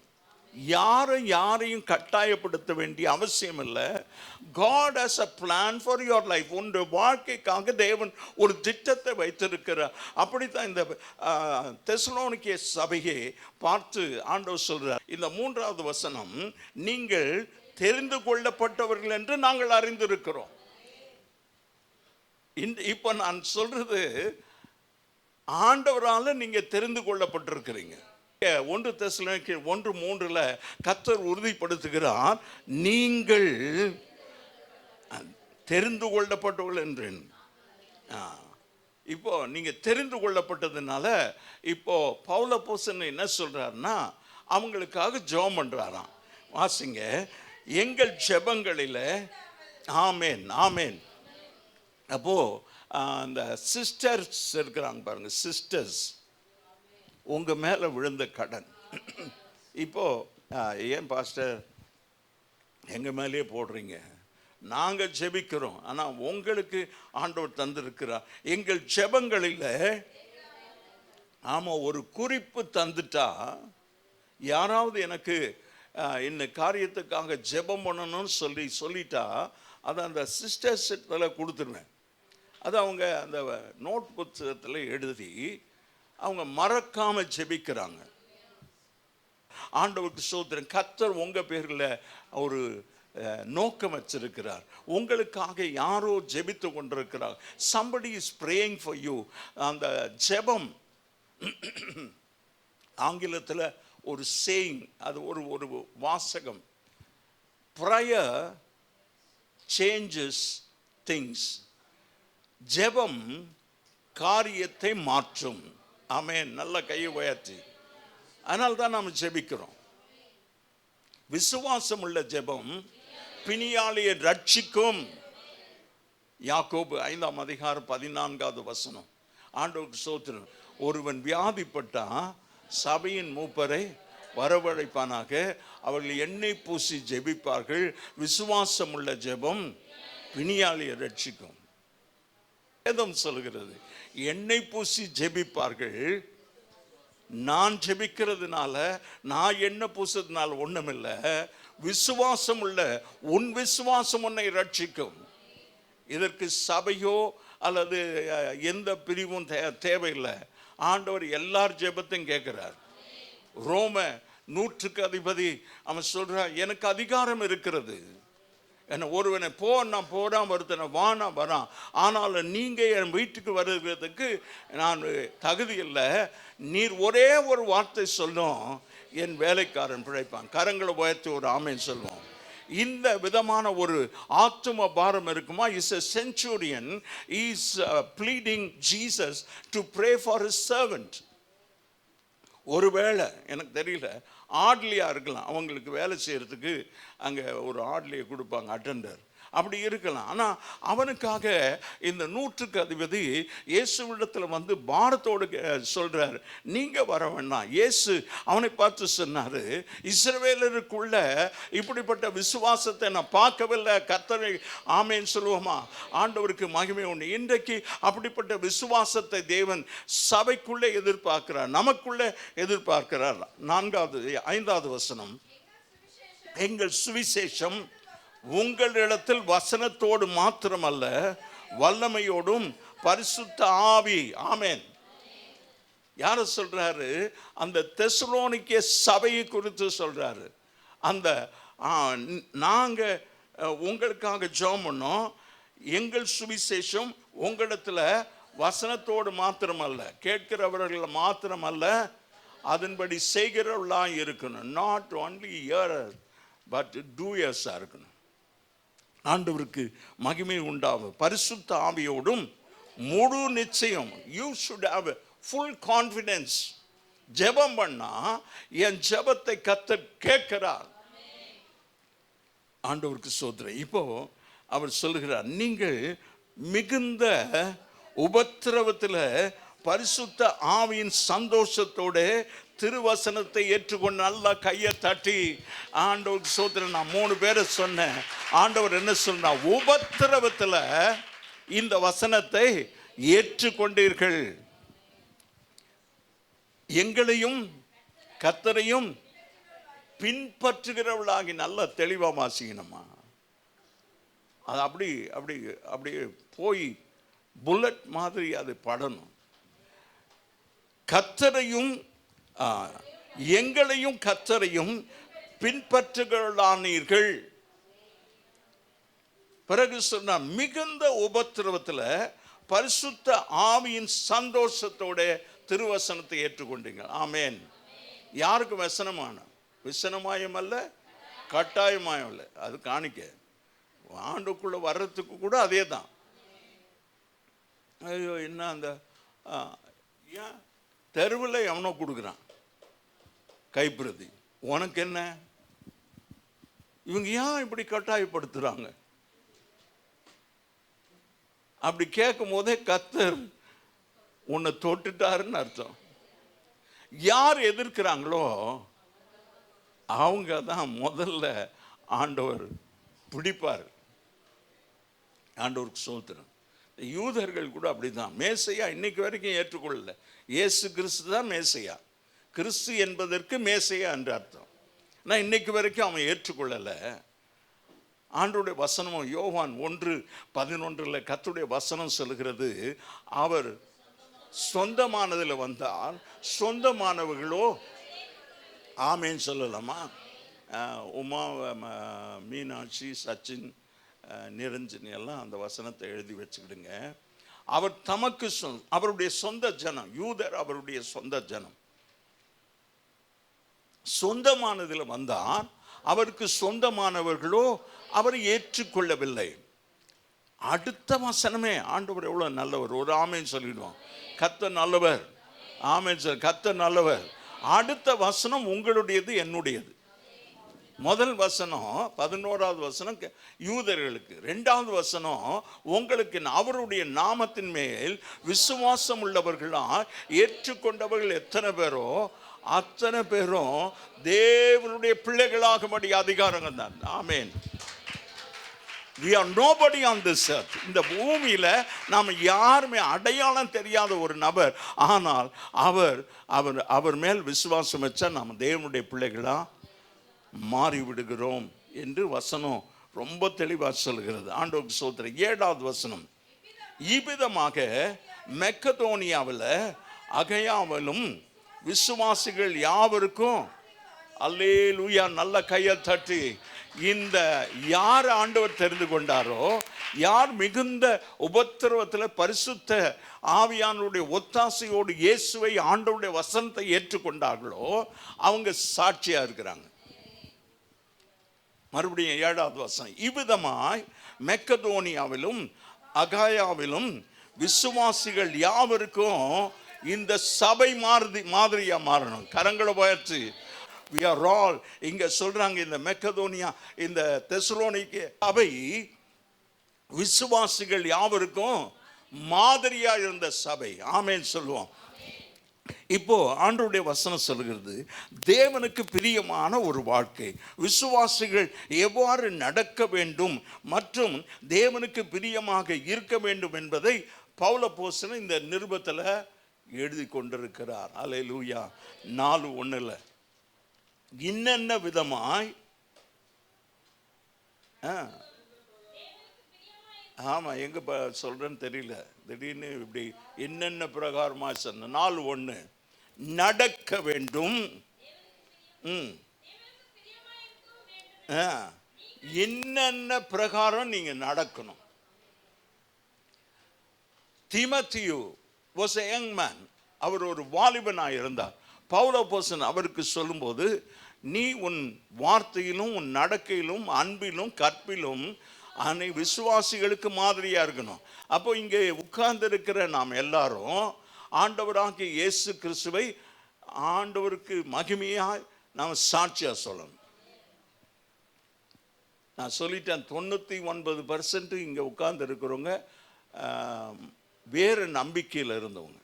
[SPEAKER 1] யாரையும் கட்டாயப்படுத்த வேண்டிய அவசியம் இல்லை. God has a plan for your life. உன்னுடைய வாழ்க்கைக்காக தேவன் ஒரு திட்டத்தை வைத்திருக்கிறார். அப்படித்தான் இந்த தெசலோனிக்கே சபையை பார்த்து ஆண்டவர் சொல்றார். இந்த 3வது வசனம், நீங்கள் தெரிந்து கொள்ளப்பட்டவர்கள் என்று நாங்கள் அறிந்திருக்கிறோம். இப்ப நான் சொல்றது, ஆண்டவரால நீங்க தெரிந்து கொள்ளப்பட்டிருக்கிறீங்க. 1 தெசலோனிக்கேயர் 1:3 கர்த்தர் உறுதிப்படுத்துகிறார், நீங்கள் தெரிந்து கொள்ளப்பட்டவர்கள் என்று. இப்போ நீங்க தெரிந்து கொள்ளப்பட்டதுனால இப்போ பவுல் அப்போஸ்தலன் என்ன சொல்றாருன்னா, அவங்களுக்காக ஜெபம் பண்றாராம். வாசிங்க, எங்கள் ஜெபங்களில். ஆமென் ஆமென். அப்போ அந்த சிஸ்டர்ஸ் இருக்கிறாங்க பாருங்க, சிஸ்டர்ஸ், உங்க மேல விழுந்த கடன். இப்போ ஏன் பாஸ்டர் எங்க மேலேயே போடுறீங்க? நாங்க ஜெபிக்கிறோம், ஆனா உங்களுக்கு ஆண்டவர் தந்திருக்கிறார். எங்கள் ஜெபங்களில் ஆமா ஒரு குறிப்பு தந்துட்டா, யாராவது எனக்கு இந்த காரியத்துக்காக ஜெபம் பண்ணணும்னு சொல்லிட்டா அதை அந்த சிஸ்டர்ஸ் கொடுத்துருவேன். அது அவங்க அந்த நோட் புத்தகத்தில் எழுதி அவங்க மறக்காம ஜெபிக்கிறாங்க. ஆண்டவருக்கு ஸ்தோத்திரம். கர்த்தர் உங்க பேர்ல ஒரு நோக்கம் வச்சிருக்கிறார். உங்களுக்காக யாரோ ஜெபித்து கொண்டிருக்கிறார். somebody is praying for you. அந்த ஜெபம் ஆங்கிலத்தில் ஒரு சேயிங், அது ஒரு வாசகம். prayer changes things. ஜெபம் காரியத்தை மாற்றும். ஆமென். நல்ல கையை உயர்த்தி. அதனால தான் நாம் ஜெபிக்கிறோம். விசுவாசம் உள்ள ஜெபம் பிணியாளியை ரட்சிக்கும். யாக்கோபு 5:14 வசனம். ஆண்டவருக்கு ஸ்தோத்திரம். ஒருவன் வியாதிப்பட்டா சபையின் மூப்பரை வரவழைப்பானாக, அவர்கள் எண்ணெய் பூசி ஜெபிப்பார்கள். விசுவாசம் உள்ள ஜெபம் பிணியாளியை ரட்சிக்கும். வேதம் சொல்கிறது, எண்ணெய் பூசி ஜெபிப்பார்கள். நான் ஜெபிக்கிறதுனால, நான் எண்ணெய் பூசதுனால ஒண்ணுமில்லை. விசுவாசம் உள்ள உன் விசுவாசம் உன்னை ரட்சிக்கும். இதற்கு சபையோ அல்லது எந்த பிரிவும் தேவையில்லை. ஆண்டவர் எல்லார் ஜெபத்தையும் கேட்கிறார். ரோம நூற்றுக்கு அதிபதி அவன் சொல்றான், எனக்கு அதிகாரம் இருக்கிறது, என்ன ஒருவனை போனா போறான், ஒருத்தனை வானா வரான், ஆனாலும் நீங்க என் வீட்டுக்கு வருகிறதுக்கு நான் தகுதி இல்லை, நீர் ஒரே ஒரு வார்த்தை சொல்லும், என் வேலைக்காரன் பிழைப்பான். கரங்களை உயர்த்தி ஒரு ஆமேன் சொல்லுவோம். இந்த விதமான ஒரு ஆத்தும பாரம் இருக்குமா? Is a centurion is pleading Jesus to pray for his servant. ஒருவேளை எனக்கு தெரியல, ஆட்லியா இருக்கலாம், அவங்களுக்கு வேலை செய்யறதுக்கு அங்கே ஒரு ஆட்லியை கொடுப்பாங்க, அட்டெண்டர் அப்படி இருக்கலாம். ஆனால் அவனுக்காக இந்த நூற்றுக்கு அதிபதி இயேசுவிடத்தில் வந்து பாரத்தோடு சொல்றார், நீங்க வர வேண்டாம். இயேசு அவனை பார்த்து சொன்னாரு, இஸ்ரவேலருக்குள்ள இப்படிப்பட்ட விசுவாசத்தை நான் பார்க்கவில்லை. கர்த்தரை ஆமேன் சொல்லுவோமா? ஆண்டவருக்கு மகிமை உண்டு. இன்றைக்கு அப்படிப்பட்ட விசுவாசத்தை தேவன் சபைக்குள்ளே எதிர்பார்க்கிறார், நமக்குள்ளே எதிர்பார்க்கிறார். 5வது வசனம், எங்கள் சுவிசேஷம் உங்களிடத்தில் வசனத்தோடு மாத்திரமல்ல, வல்லமையோடும் பரிசுத்த ஆவி. ஆமென். யார சொல்றாரு? அந்த தெசலோனிக்கே சபையை குறித்து சொல்றாரு. அந்த நாங்க உங்களுக்காக ஜெபம் பண்ணோம், எங்கள் சுவிசேஷம் உங்களிடத்துல வசனத்தோடு மாத்திரமல்ல, கேட்கிறவர்கள் மாத்திரமல்ல, அதன்படி செய்கிறவர்களாக இருக்கணும். நாட் ஒன்லி ஹியரர் பட் டூயர்ஸாக இருக்கணும். ஆண்டவருக்கு மகிமை உண்டாகும். பரிசுத்த ஆவியோடும் முழு நிச்சயம். You should have full confidence. ஜெபம் பண்ணா என் ஜெபத்தை கர்த்தர் கேட்கிறார். ஆண்டவருக்கு ஸ்தோத்திரம். இப்போ அவர் சொல்லுகிறார், நீங்கள் மிகுந்த உபத்திரவத்தில் பரிசுத்த ஆவியின் சந்தோஷத்தோட திருவசனத்தை ஏற்றுக்கொண்டு நல்லா கையை தட்டி ஆண்டவருக்கு ஸ்தோத்திரம். நான் 3 பேரை சொன்னேன். ஆண்டவர் என்ன சொன்னா? உபத்திரவத்தில் இந்த வசனத்தை ஏற்றுக்கொண்டீர்கள். எங்களையும் கர்த்தரையும் பின்பற்றுகிறவளாகி நல்லா தெளிவா வாசிக்கணுமா? அது அப்படி அப்படி அப்படியே போய் புல்லட் மாதிரி அது படணும். கர்த்தரையும் எங்களையும் கர்த்தரையும் பின்பற்றுகிறானீர்கள். பிறகு சொன்ன, மிகுந்த உபத்திரவத்தில் பரிசுத்த ஆவியின் சந்தோஷத்தோட திருவசனத்தை ஏற்றுக்கொண்டீங்க. ஆமேன். யாருக்கு வசனமான? விசனமாயம் அல்ல, கட்டாயமாயம் அல்ல. அது காணிக்க ஆண்டுக்குள்ள வர்றதுக்கு கூட அதே தான். ஐயோ, என்ன அந்த ஏன் தெருவில் எவனோ கொடுக்குறான் கைப்பிரதி, உனக்கு என்ன? இவங்க ஏன் இப்படி கட்டாயப்படுத்துறாங்க? அப்படி கேட்கும் போதே கர்த்தர் உன்னை தொட்டுட்டாருன்னு அர்த்தம். யார் எதிர்க்கிறாங்களோ அவங்க தான் முதல்ல ஆண்டவர் பிடிப்பார். ஆண்டவருக்கு ஸ்தோத்திரம். யூதர்கள் கூட அப்படிதான். மேசையா இன்னைக்கு வரைக்கும் ஏற்றுக்கொள்ளல. இயேசு கிறிஸ்து தான் மேசையா. கிறிஸ்து என்பதற்கு மேசையா என்று அர்த்தம். நான் இன்னைக்கு வரைக்கும் அவன் ஏற்றுக்கொள்ளலை. ஆண்டவருடைய வசனம் யோவான் 1:11 கர்த்தருடைய வசனம் சொல்லுகிறது, அவர் சொந்தமானதில் வந்தால் சொந்தமானவர்களோ ஆமேன்னு சொல்லலாமா? உமா, மீனாட்சி, சச்சின், நிரஞ்சனி எல்லாம் அந்த வசனத்தை எழுதி வச்சுக்கிடுங்க. அவர் தமக்கு அவருடைய சொந்த ஜனம், யூதர் அவருடைய சொந்த ஜனம். சொந்தமானதில் வந்தார், அவருக்கு சொந்தமானவர்களோ அவரை ஏற்றுக்கொள்ளவில்லை. அடுத்த வசனமே ஆண்டவர் எவ்வளவு நல்லவர். ஒரு ஆமேன் சொல்லிடுவோம். கர்த்தர் நல்லவர். ஆமேன் சொல். கர்த்தர் நல்லவர். அடுத்த வசனம் உங்களுடையது, என்னுடையது. முதல் வசனம் 11வது வசனம் யூதர்களுக்கு, 2வது வசனம் உங்களுக்கு. அவருடைய நாமத்தின் மேல் விசுவாசம் உள்ளவர்களா ஏற்றுக்கொண்டவர்கள் எத்தனை பேரோ அத்தனை பேரும் தேவனுடைய பிள்ளைகளாகும்படி அதிகாரங்கள் தான். ஆமேன். We are nobody on this earth. இந்த பூமியில நாம் யாருமே அடையாளம் தெரியாத ஒரு நபர். ஆனால் அவர் மேல் விசுவாசம் வச்சா நாம் தேவனுடைய பிள்ளைகளா மாறிவிடுகிறோம் என்று வசனம் ரொம்ப தெளிவாக சொல்கிறது. ஆண்டவருக்கு ஸ்தோத்திரம். 7வது வசனம், இவ்விதமாக மக்கெதோனியாவில் அகையாவிலும் விசுவாசிகள் யாவருக்கும் அல்லேலூயா. நல்ல கையை தட்டி இந்த யார் ஆண்டவர் தெரிந்து கொண்டாரோ, யார் மிகுந்த உபத்திரவத்தில் பரிசுத்த ஆவியானுடைய ஒத்தாசையோடு இயேசுவை ஆண்டவருடைய வசனத்தை ஏற்றுக்கொண்டார்களோ அவங்க சாட்சியா இருக்கிறாங்க. மறுபடியும் 7வது வசனம், இவ்விதமாய் மக்கெதோனியாவிலும் அகாயாவிலும் விசுவாசிகள் யாவருக்கும் இந்த சபை மாதிரியா மாறணும். கரங்களை உயர்த்தி we are all இங்க சொல்றாங்க, இந்த மக்கெதோனியா இந்த தெசலோனிக்கே சபை விசுவாசிகள் யாவருக்கும் மாதிரியா இருந்த சபை. ஆமென் சொல்லுவோம். இப்போ ஆண்டவருடைய வசனம் சொல்கிறது, தேவனுக்கு பிரியமான ஒரு வாழ்க்கை, விசுவாசிகள் எவ்வாறு நடக்க வேண்டும் மற்றும் தேவனுக்கு பிரியமாக இருக்க வேண்டும் என்பதை பவுல் அப்போஸ்தலன் இந்த நிருபத்தில் எழுதி கொண்டிருக்கிறார். அல்லேலூயா. 4:1 இன்னென்ன விதமாய் ஆமா எங்க சொல்றேன்னு தெரியல, திடீர்னு இப்படி என்னென்ன பிரகாரமா சொன்ன 4:1 நடக்க வேண்டும். என்னென்ன பிரகாரம் நீங்க நடக்கணும். தீமோத்தேயு was a young man. அவர் ஒரு வாலிபனாக இருந்தார். பவுல் அப்போஸ்தலன் அவருக்கு சொல்லும்போது, நீ உன் வார்த்தையிலும் உன் நடக்கையிலும் அன்பிலும் கற்பிலும் விசுவாசிகளுக்கு மாதிரியா இருக்கணும். அப்போ இங்கே உட்கார்ந்து இருக்கிற நாம் எல்லாரும் ஆண்டவராகிய இயேசு கிறிஸ்துவை ஆண்டவருக்கு மகிமையாய் நாம் சாட்சியா சொல்லணும். நான் சொல்லிட்டேன், 99% இங்க உட்கார்ந்து இருக்கிறவங்க வேறு நம்பிக்கையில் இருந்தவங்க.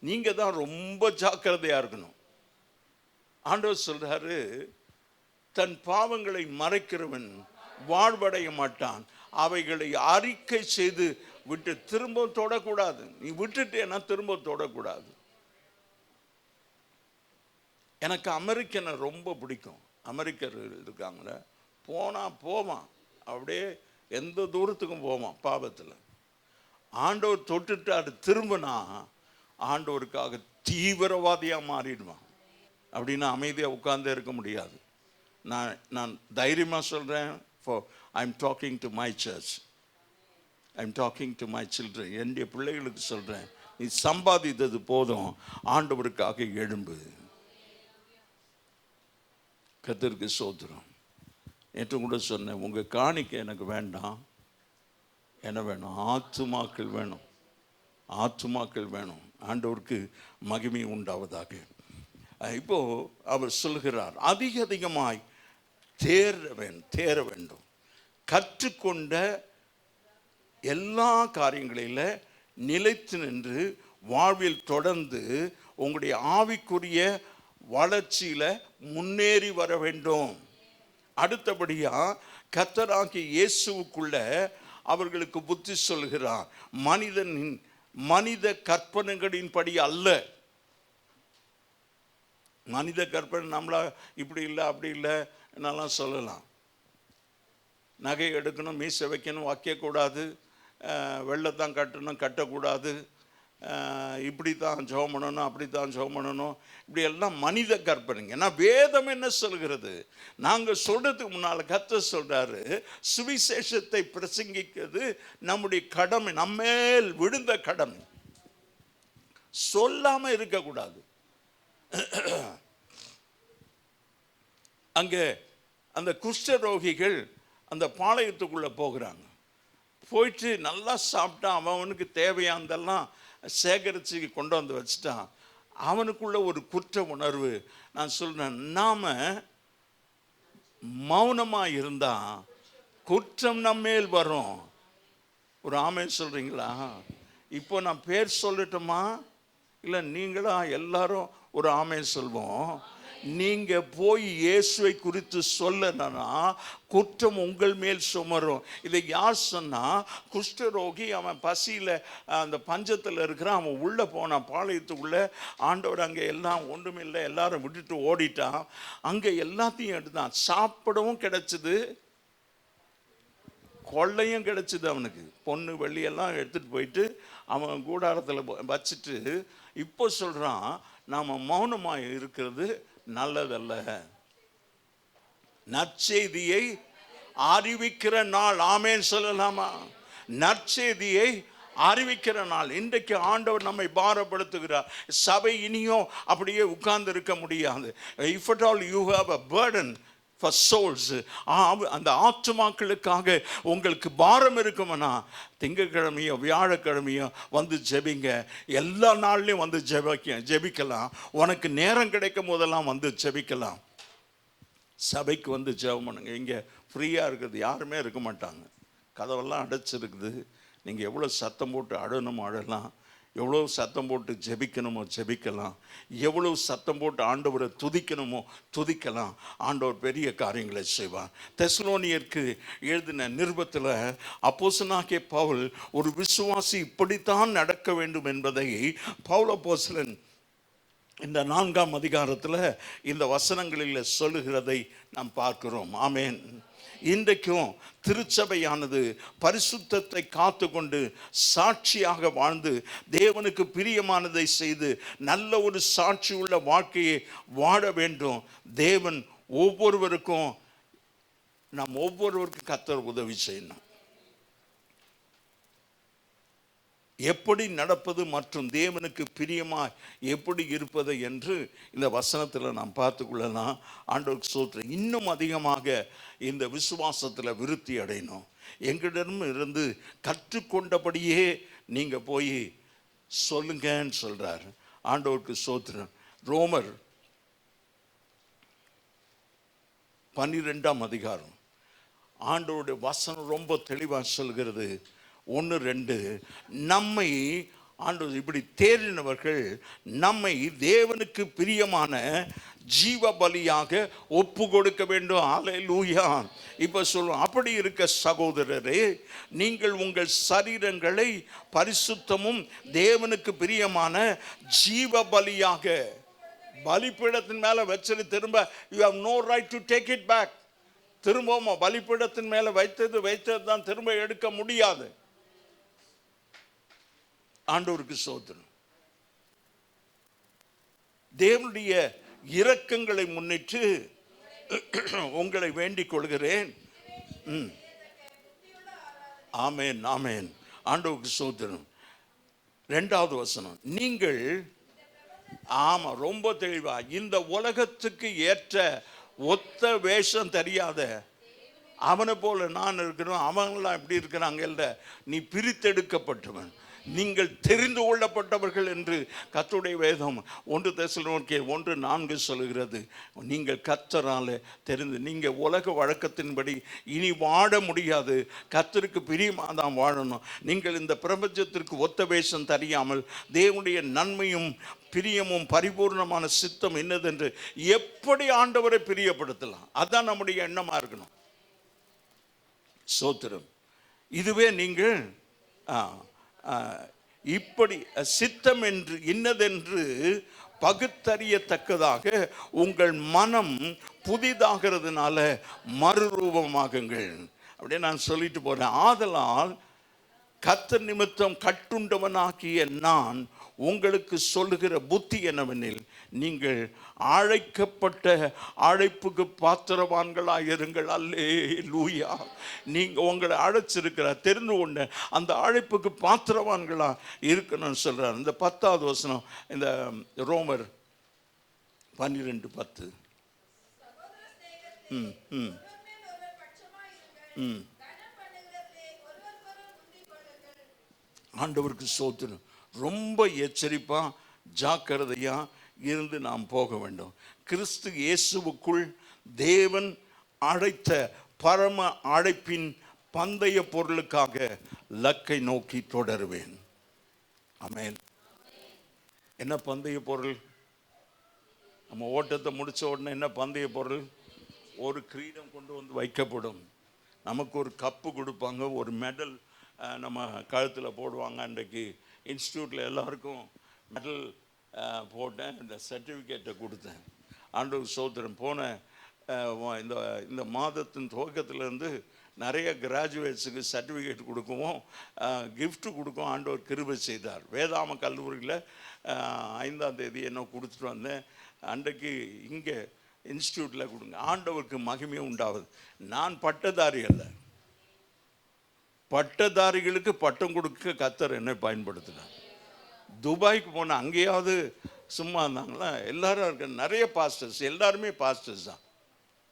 [SPEAKER 1] நீங்க தான் ரொம்ப ஜாக்கிரதையா இருக்கணும். ஆண்டவர் சொல்றாரு, தன் பாவங்களை மறைக்கிறவன் வாழ்வடைய மாட்டான், அவைகளை அறிக்கை செய்து விட்டு திரும்ப தொடக்கூடாது. நீ விட்டுட்டேன்னா திரும்ப தொடக்கூடாது. எனக்கு அமெரிக்கனை ரொம்ப பிடிக்கும். அமெரிக்கர் இருக்காங்கள, போவான் அப்படியே எந்த தூரத்துக்கும் போவான் பாவத்தில். ஆண்டவர் தொட்டுட்டாரு திரும்பினா ஆண்டவருக்காக தீவிரவாதியாக மாறிடுவான். அப்படின்னா அமைதியாக உட்கார்ந்தே இருக்க முடியாது. நான் தைரியமாக சொல்கிறேன், I'm talking to my search, I'm talking to my children. என்னுடைய பிள்ளைகளுக்கு சொல்கிறேன், நீ சம்பாதித்தது போதும், ஆண்டவருக்காக எழும்பு. கர்த்தருக்கு ஸ்தோத்திரம். நேற்று கூட சொன்னேன், உங்கள் காணிக்கை எனக்கு வேண்டாம். என்ன வேணும்? ஆத்துமாக்கள் வேணும், ஆத்துமாக்கள் வேணும். ஆண்டவருக்கு மகிமை உண்டாவதாக. இப்போ அவர் சொல்கிறார், அதிகமாய் தேர வேண்டும். கற்றுக்கொண்ட எல்லா காரியங்களில் நிலைத்து நின்று வாழ்வில் தொடர்ந்து உங்களுடைய ஆவிக்குரிய வளர்ச்சியில முன்னேறி வர வேண்டும். அடுத்தபடியா கர்த்தராகிய இயேசுவுக்குள்ள அவர்களுக்கு புத்தி சொல்கிறார். மனித கற்பனைகளின்படி அல்ல. மனித கற்பனை நம்மளா இப்படி இல்லை அப்படி இல்லை என்னெல்லாம் சொல்லலாம். நகை எடுக்கணும், மீசை வைக்கணும், வைக்கக்கூடாது, வெள்ளத்தான் கட்டணும், கட்டக்கூடாது, இப்படி தான் ஜெபம் பண்ணணும், அப்படி தான் ஜெபம் பண்ணணும், இப்படி எல்லாம் மனித கற்பனைங்க. ஏன்னா வேதம் என்ன சொல்கிறது? நாங்கள் சொல்றதுக்கு முன்னால் கர்த்தர் சொல்றாரு, சுவிசேஷத்தை பிரசங்கிக்கிறது நம்முடைய கடமை, நம்மேல் விழுந்த கடமை. சொல்லாம இருக்கக்கூடாது. அங்கே அந்த குஷ்டரோகிகள் அந்த பாளையத்துக்குள்ள போகிறாங்க. போயிட்டு நல்லா சாப்பிட்டா அவனுக்கு தேவையானதெல்லாம் சேகரித்து கொண்டு வந்து வச்சுட்டான். அவனுக்குள்ள ஒரு குற்ற உணர்வு. நான் சொல்றேன், நாம மௌனமா இருந்தா குற்றம் நம்மேல் வரும். ஒரு ஆமென் சொல்றீங்களா? இப்போ நான் பேர் சொல்லட்டுமா இல்லை நீங்களா எல்லாரும் ஒரு ஆமென் சொல்வோம்? நீங்க போய் இயேசுவை குறித்து சொல்லனா குற்றம் உங்கள் மேல் சுமரும். இதை யார் சொன்னா? குஷ்டரோகி. அவன் பசியில அந்த பஞ்சத்தில் இருக்கிறான். அவன் உள்ள போனான் பாளையத்துக்குள்ள. ஆண்டவர் அங்கே எல்லாம் ஒன்றுமில்லை, எல்லாரும் விட்டுட்டு ஓடிட்டான். அங்கே எல்லாத்தையும் எடுத்தான். சாப்பிடவும் கிடைச்சது, கொள்ளையும் கிடைச்சது. அவனுக்கு பொண்ணு வெள்ளியெல்லாம் எடுத்துட்டு போயிட்டு அவன் கூடாரத்தில் வச்சுட்டு இப்போ சொல்றான், நாம மௌனமாக இருக்கிறது நல்லதல்ல. நற்செய்தியை அறிவிக்கிற நாள். ஆமென் சொல்லலாமா? நற்செய்தியை அறிவிக்கிற நாள். இன்றைக்கு ஆண்டவர் நம்மை பாரப்படுத்துகிறார். சபை இனியும் அப்படியே உட்கார்ந்து இருக்க முடியாது. If at all you have a burden for souls, அந்த ஆத்துமாக்களுக்காக உங்களுக்கு பாரம் இருக்குமனா, திங்கட்கிழமையோ வியாழக்கிழமையோ வந்து ஜெபிங்க. எல்லா நாள்லையும் வந்து ஜெபிக்கலாம். உனக்கு நேரம் கிடைக்கும் போதெல்லாம் வந்து ஜெபிக்கலாம். சபைக்கு வந்து ஜெபம் பண்ணுங்க. இங்கே ஃப்ரீயாக இருக்குது, யாருமே இருக்க மாட்டாங்க, கதவெல்லாம் அடைச்சிருக்குது. நீங்கள் எவ்வளோ சத்தம் போட்டு அழணுமோ அழலாம், எவ்வளோ சத்தம் போட்டு ஜெபிக்கணுமோ ஜெபிக்கலாம், எவ்வளோ சத்தம் போட்டு ஆண்டவரை துதிக்கணுமோ துதிக்கலாம். ஆண்டவர் பெரிய காரியங்களை செய்வார். தெசலோனியருக்கு எழுதின நிருபத்தில் அப்போஸ்தலனாகிய பவுல் ஒரு விசுவாசி இப்படித்தான் நடக்க வேண்டும் என்பதை பவுல் அப்போஸ்தலன் இந்த 4ஆம் அதிகாரத்தில் இந்த வசனங்களில் சொல்லுகிறதை நாம் பார்க்கிறோம். ஆமென். இன்றைக்கும் திருச்சபையானது பரிசுத்தத்தை காத்து கொண்டு சாட்சியாக வாழ்ந்து தேவனுக்கு பிரியமானதை செய்து நல்ல ஒரு சாட்சி உள்ள வாழ்க்கையை வாழ வேண்டும். தேவன் ஒவ்வொருவருக்கும், நாம் ஒவ்வொருவருக்கும் கர்த்தர் உதவி செய்யணும். எப்படி நடப்பது மற்றும் தேவனுக்கு பிரியமாய் எப்படி இருப்பது என்று இந்த வசனத்தில் நாம் பார்த்துக்கொள்ளலாம். ஆண்டவருக்கு ஸ்தோத்திரம். இன்னும் அதிகமாக இந்த விசுவாசத்தில் விருத்தி அடையணும். எங்களிடம் இருந்து கற்றுக்கொண்டபடியே நீங்கள் போய் சொல்லுங்கன்னு சொல்கிறார். ஆண்டவருக்கு ஸ்தோத்திரம். ரோமர் 12ஆம் அதிகாரம் ஆண்டவருடைய வசனம் ரொம்ப தெளிவாக சொல்கிறது. 1-2, நம்மை ஆண்டவர் இப்படி தேறினவர்கள் நம்மை தேவனுக்கு பிரியமான ஜீவ பலியாக ஒப்பு கொடுக்க வேண்டும். அல்லேலூயா. இப்போ சொல்லுவோம், அப்படி இருக்க சகோதரரே, நீங்கள் உங்கள் சரீரங்களை பரிசுத்தமும் தேவனுக்கு பிரியமான ஜீவ பலியாக, பலிபீடத்தின் மேலே வச்சது திரும்ப you have no right to take it back. திரும்பவும் பலிபீடத்தின் மேலே வைத்தது தான் திரும்ப எடுக்க முடியாது. ஆண்டவருக்கு ஸ்தோத்திரம். தேவனுடைய இரக்கங்களை முன்னிட்டு உங்களை வேண்டிக் கொள்கிறேன். ஆமென், ஆமென். ஆண்டவருக்கு ஸ்தோத்திரம். 2வது வசனம், நீங்கள், ஆமா, ரொம்ப தெளிவா, இந்த உலகத்துக்கு ஏற்ற ஒத்த வேஷம் தெரியாத அவனை போல நான் இருக்கிறோம், அவங்களாம் எப்படி இருக்கிறாங்க இல்லை, நீ பிரித்தெடுக்கப்பட்டவன், நீங்கள் தெரிந்து கொள்ளப்பட்டவர்கள் என்று கர்த்தருடைய வேதம் 1 தெசலோனிக்கேயர் 1:4 சொல்லுகிறது. நீங்கள் கர்த்தரால் தெரிந்து, நீங்கள் உலக வழக்கத்தின்படி இனி வாழ முடியாது, கர்த்தருக்கு பிரியமாக தான் வாழணும். நீங்கள் இந்த பிரபஞ்சத்திற்கு ஒத்த வேஷம் தெரியாமல் தேவனுடைய நன்மையும் பிரியமும் பரிபூர்ணமான சித்தம் என்னதென்று எப்படி ஆண்டவரை பிரியப்படுத்தலாம், அதுதான் நம்முடைய எண்ணமாக இருக்கணும். ஸ்தோத்திரம். இதுவே நீங்கள் இப்படி சித்தம் என்று இன்னதென்று பகுத்தறியத்தக்கதாக உங்கள் மனம் புதிதாகிறதுனால மறுரூபமாகுங்கள். அப்படியே நான் சொல்லிட்டு போறேன். ஆதலால் கர்த்தர் நிமித்தம் கட்டுண்டவனாகிய நான் உங்களுக்கு சொல்லுகிற புத்தி என்னவெனில், நீங்கள் அழைக்கப்பட்ட அழைப்புக்கு பாத்திரவான்களாக இருங்கள். அல்லேலூயா. நீங்கள் உங்களை அழைச்சிருக்கிற தெரிந்து கொண்ட அந்த அழைப்புக்கு பாத்திரவான்களாக இருக்கணும்னு சொல்கிறார். இந்த 10வது வசனம், இந்த ரோமர் 12:10. ஆண்டவருக்கு ஸ்தோத்திரம். ரொம்ப எச்சரிப்பா ஜாக்கிரதையா இருந்து நாம் போக வேண்டும். கிறிஸ்து இயேசுவுக்குள் தேவன் அழைத்த பரம அழைப்பின் பந்தய பொருளுக்காக லக்கை நோக்கி தொடருவேன். ஆமென். என்ன பந்தய பொருள்? நம்ம ஓட்டத்தை முடிச்ச உடனே என்ன பந்தய பொருள்? ஒரு கிரீடம் கொண்டு வந்து வைக்கப்படும், நமக்கு ஒரு கப்பு கொடுப்பாங்க, ஒரு மெடல் நம்ம கழுத்தில் போடுவாங்க. அன்றைக்கு இன்ஸ்டியூட்டில் எல்லாருக்கும் மெடல் போட்டேன், இந்த சர்டிஃபிகேட்டை கொடுத்தேன். ஆண்டவர் ஸ்தோத்திரம். போன இந்த மாதத்தின் துவக்கத்திலேருந்து நிறைய கிராஜுவேட்ஸுக்கு சர்டிஃபிகேட் கொடுக்கவும் கிஃப்ட் கொடுக்கவும் ஆண்டவர் கிருபை செய்தார். வேதாம கல்லூரியில் 5ஆம் தேதி என்ன கொடுத்துட்டு வந்தேன். அன்றைக்கு இங்கே இன்ஸ்டியூட்டில் கொடுங்க. ஆண்டவருக்கு மகிமை உண்டாவது. நான் பட்டதாரி அல்ல. பட்டதாரிகளுக்கு பட்டம் கொடுக்க கர்த்தர் என்னை பயன்படுத்தினார். துபாய்க்கு போனால் அங்கேயாவது சும்மா இருந்தாங்களா? எல்லாரும் இருக்க நிறைய பாஸ்டர்ஸ், எல்லாருமே பாஸ்டர்ஸ் தான்.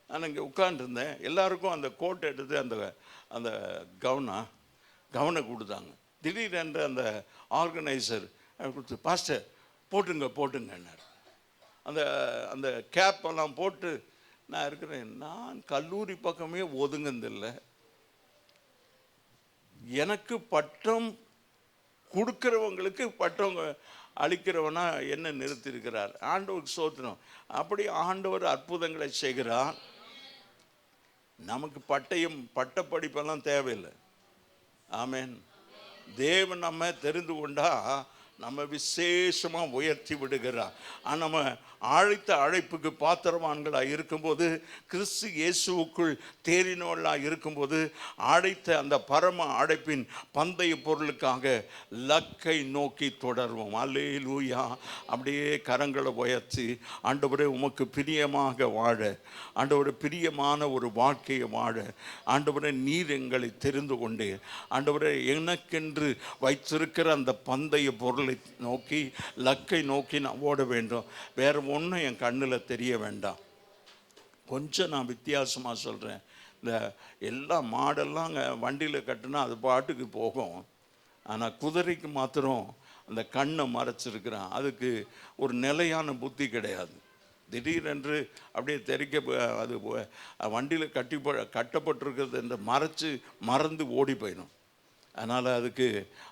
[SPEAKER 1] நான் இங்கே உட்காந்துருந்தேன். எல்லாருக்கும் அந்த கோட் எடுத்து அந்த அந்த கவனை கொடுத்தாங்க. திடீரென்று அந்த ஆர்கனைசர் கொடுத்து, பாஸ்டர் போட்டுங்கன்னார். அந்த அந்த கேப்பெல்லாம் போட்டு நான் இருக்கிறேன். நான் கல்லூரி பக்கமே ஒதுங்குதில்லை. எனக்கு பட்டம் கொடுக்கிறவங்களுக்கு பட்டம் அளிக்கிறவனா என்ன நிறுத்தியிருக்கிறார். ஆண்டவருக்கு ஸ்தோத்திரம். அப்படி ஆண்டவர் அற்புதங்களை செய்கிறார். நமக்கு பட்ட படிப்பெல்லாம் தேவையில்லை. ஆமென். தேவன் நம்ம தெரிந்து கொண்டா நம்ம விசேஷமாக உயர்த்தி விடுகிறார். நம்ம அழைத்த அழைப்புக்கு பாத்திரவான்களாக இருக்கும்போது, கிறிஸ்து இயேசுவுக்குள் தேறினவர்களாக இருக்கும்போது, அழைத்த அந்த பரம அழைப்பின் பந்தய பொருளுக்காக லக்கை நோக்கி தொடர்வோம். அல்லேலூயா. அப்படியே கரங்களை உயர்த்தி, ஆண்டவரே உமக்கு பிரியமாக வாழ, ஆண்டவரே பிரியமான ஒரு வாழ்க்கையை வாழ, ஆண்டவரே நீர் எங்களை தெரிந்து கொண்டு, ஆண்டவரே எனக்கென்று வைத்திருக்கிற அந்த பந்தய பொருளை நோக்கி, லக்கை நோக்கி நான் ஓட வேண்டும். வேற ஒன்றும் என் கண்ணில் தெரிய வேண்டாம். கொஞ்சம் நான் வித்தியாசமாக சொல்கிறேன். இந்த எல்லா மாடெல்லாம் அங்கே வண்டியில் கட்டினா அது பாட்டுக்கு போகும். ஆனால் குதிரைக்கு மாத்திரம் அந்த கண்ணை மறைச்சிருக்கிறான். அதுக்கு ஒரு நிலையான புத்தி கிடையாது. திடீரென்று அப்படியே அது வண்டியில் கட்டப்பட்டிருக்கிறது என்று மறந்து ஓடி போயிடும். அதனால் அதுக்கு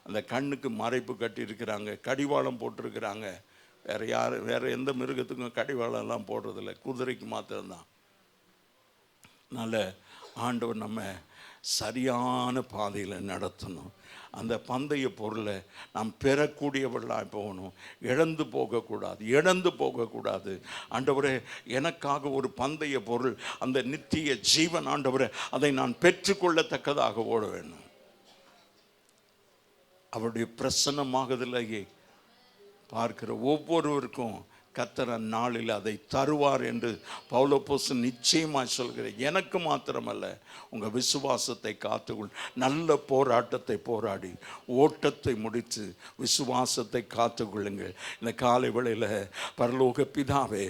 [SPEAKER 1] அந்த கண்ணுக்கு மறைப்பு கட்டியிருக்கிறாங்க, கடிவாளம் போட்டிருக்கிறாங்க. வேறு எந்த மிருகத்துக்கும் கடிவாளம்லாம் போடுறதில்ல, குதிரைக்கு மாத்திரம்தான். அதனால் ஆண்டவர் நம்ம சரியான பாதையில் நடத்தணும். அந்த பந்தய பொருளை நாம் பெறக்கூடியவர்களாக போகணும். இழந்து போகக்கூடாது. ஆண்டவரே எனக்காக ஒரு பந்தய பொருள், அந்த நித்திய ஜீவன், ஆண்டவரே அதை நான் பெற்றுக்கொள்ளத்தக்கதாக ஓட வேணும். அவருடைய பிரசன்னமாகுதலையே பார்க்கிற ஒவ்வொருவருக்கும் கர்த்தர் நாளில் அதை தருவார் என்று பவுலப்போஸ்தலன் நிச்சயமாக சொல்கிறேன். எனக்கு மாத்திரமல்ல, உங்கள் விசுவாசத்தை காத்துக்கொள். நல்ல போராட்டத்தை போராடி ஓட்டத்தை முடித்து விசுவாசத்தை காத்துக்கொள்ளுங்கள். இந்த காலை வேளையில் பரலோக பிதாவே,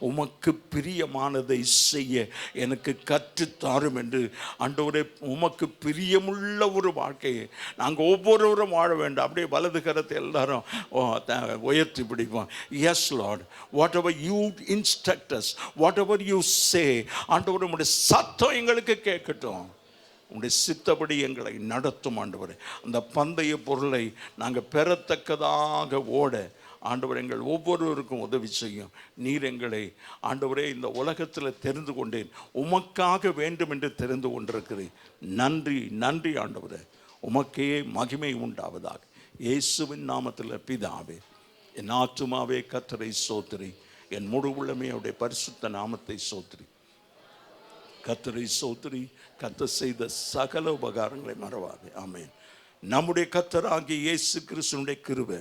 [SPEAKER 1] உமக்கு பிரியமானதை செய்ய எனக்கு கற்றுத்தாரும் என்று ஆண்டவரே, உமக்கு பிரியமுள்ள ஒரு வாழ்க்கையை நாங்கள் ஒவ்வொருவரும் வாழ வேண்டும். அப்படியே வலது கரத்தை எல்லாரும் உயர்த்தி பிடிப்போம். Yes lord, whatever you instruct us, whatever you say, ஆண்டவரே உம்முடைய சத்தம் எங்களுக்கு கேட்கட்டும். உம்முடைய சித்தப்படி எங்களை நடத்தும் ஆண்டவரே. அந்த பந்தய பொருளை நாங்கள் பெறத்தக்கதாக ஓட ஆண்டவர் எங்கள் ஒவ்வொருவருக்கும் உதவி செய்யும். நீர் எங்களை ஆண்டவரே இந்த உலகத்தில் தெரிந்து கொண்டேன், உமக்காக வேண்டும் என்று தெரிந்து கொண்டிருக்கிறேன். நன்றி ஆண்டவரே. உமக்கே மகிமை உண்டாவதாக. இயேசுவின் நாமத்தில் பிதாவே. என் ஆத்துமாவே கர்த்தரை ஸ்தோத்திரி, என் முழு உள்ளமே அவருடைய பரிசுத்த நாமத்தை ஸ்தோத்திரி. கர்த்தரை ஸ்தோத்திரி. கர்த்தர் செய்த சகல உபகாரங்களை மறவாதே. ஆமென். நம்முடைய கர்த்தராகிய இயேசு கிறிஸ்துவினுடைய கிருபை,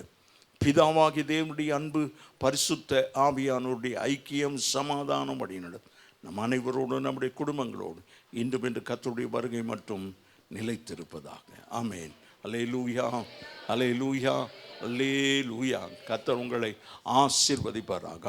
[SPEAKER 1] பிதாவாகிய தேவனுடைய அன்பு, பரிசுத்த ஆவியானவருடைய ஐக்கியம், சமாதானம் வழிநடத்தும் நம் அனைவரோடு, நம்முடைய குடும்பங்களோடு இன்றும் என்று கர்த்தருடைய வருகை மட்டும் நிலைத்திருப்பதாக. ஆமென். அல்லேலூயா, அல்லேலூயா, அல்லேலூயா. கர்த்தர் உங்களை ஆசீர்வதிப்பாராக.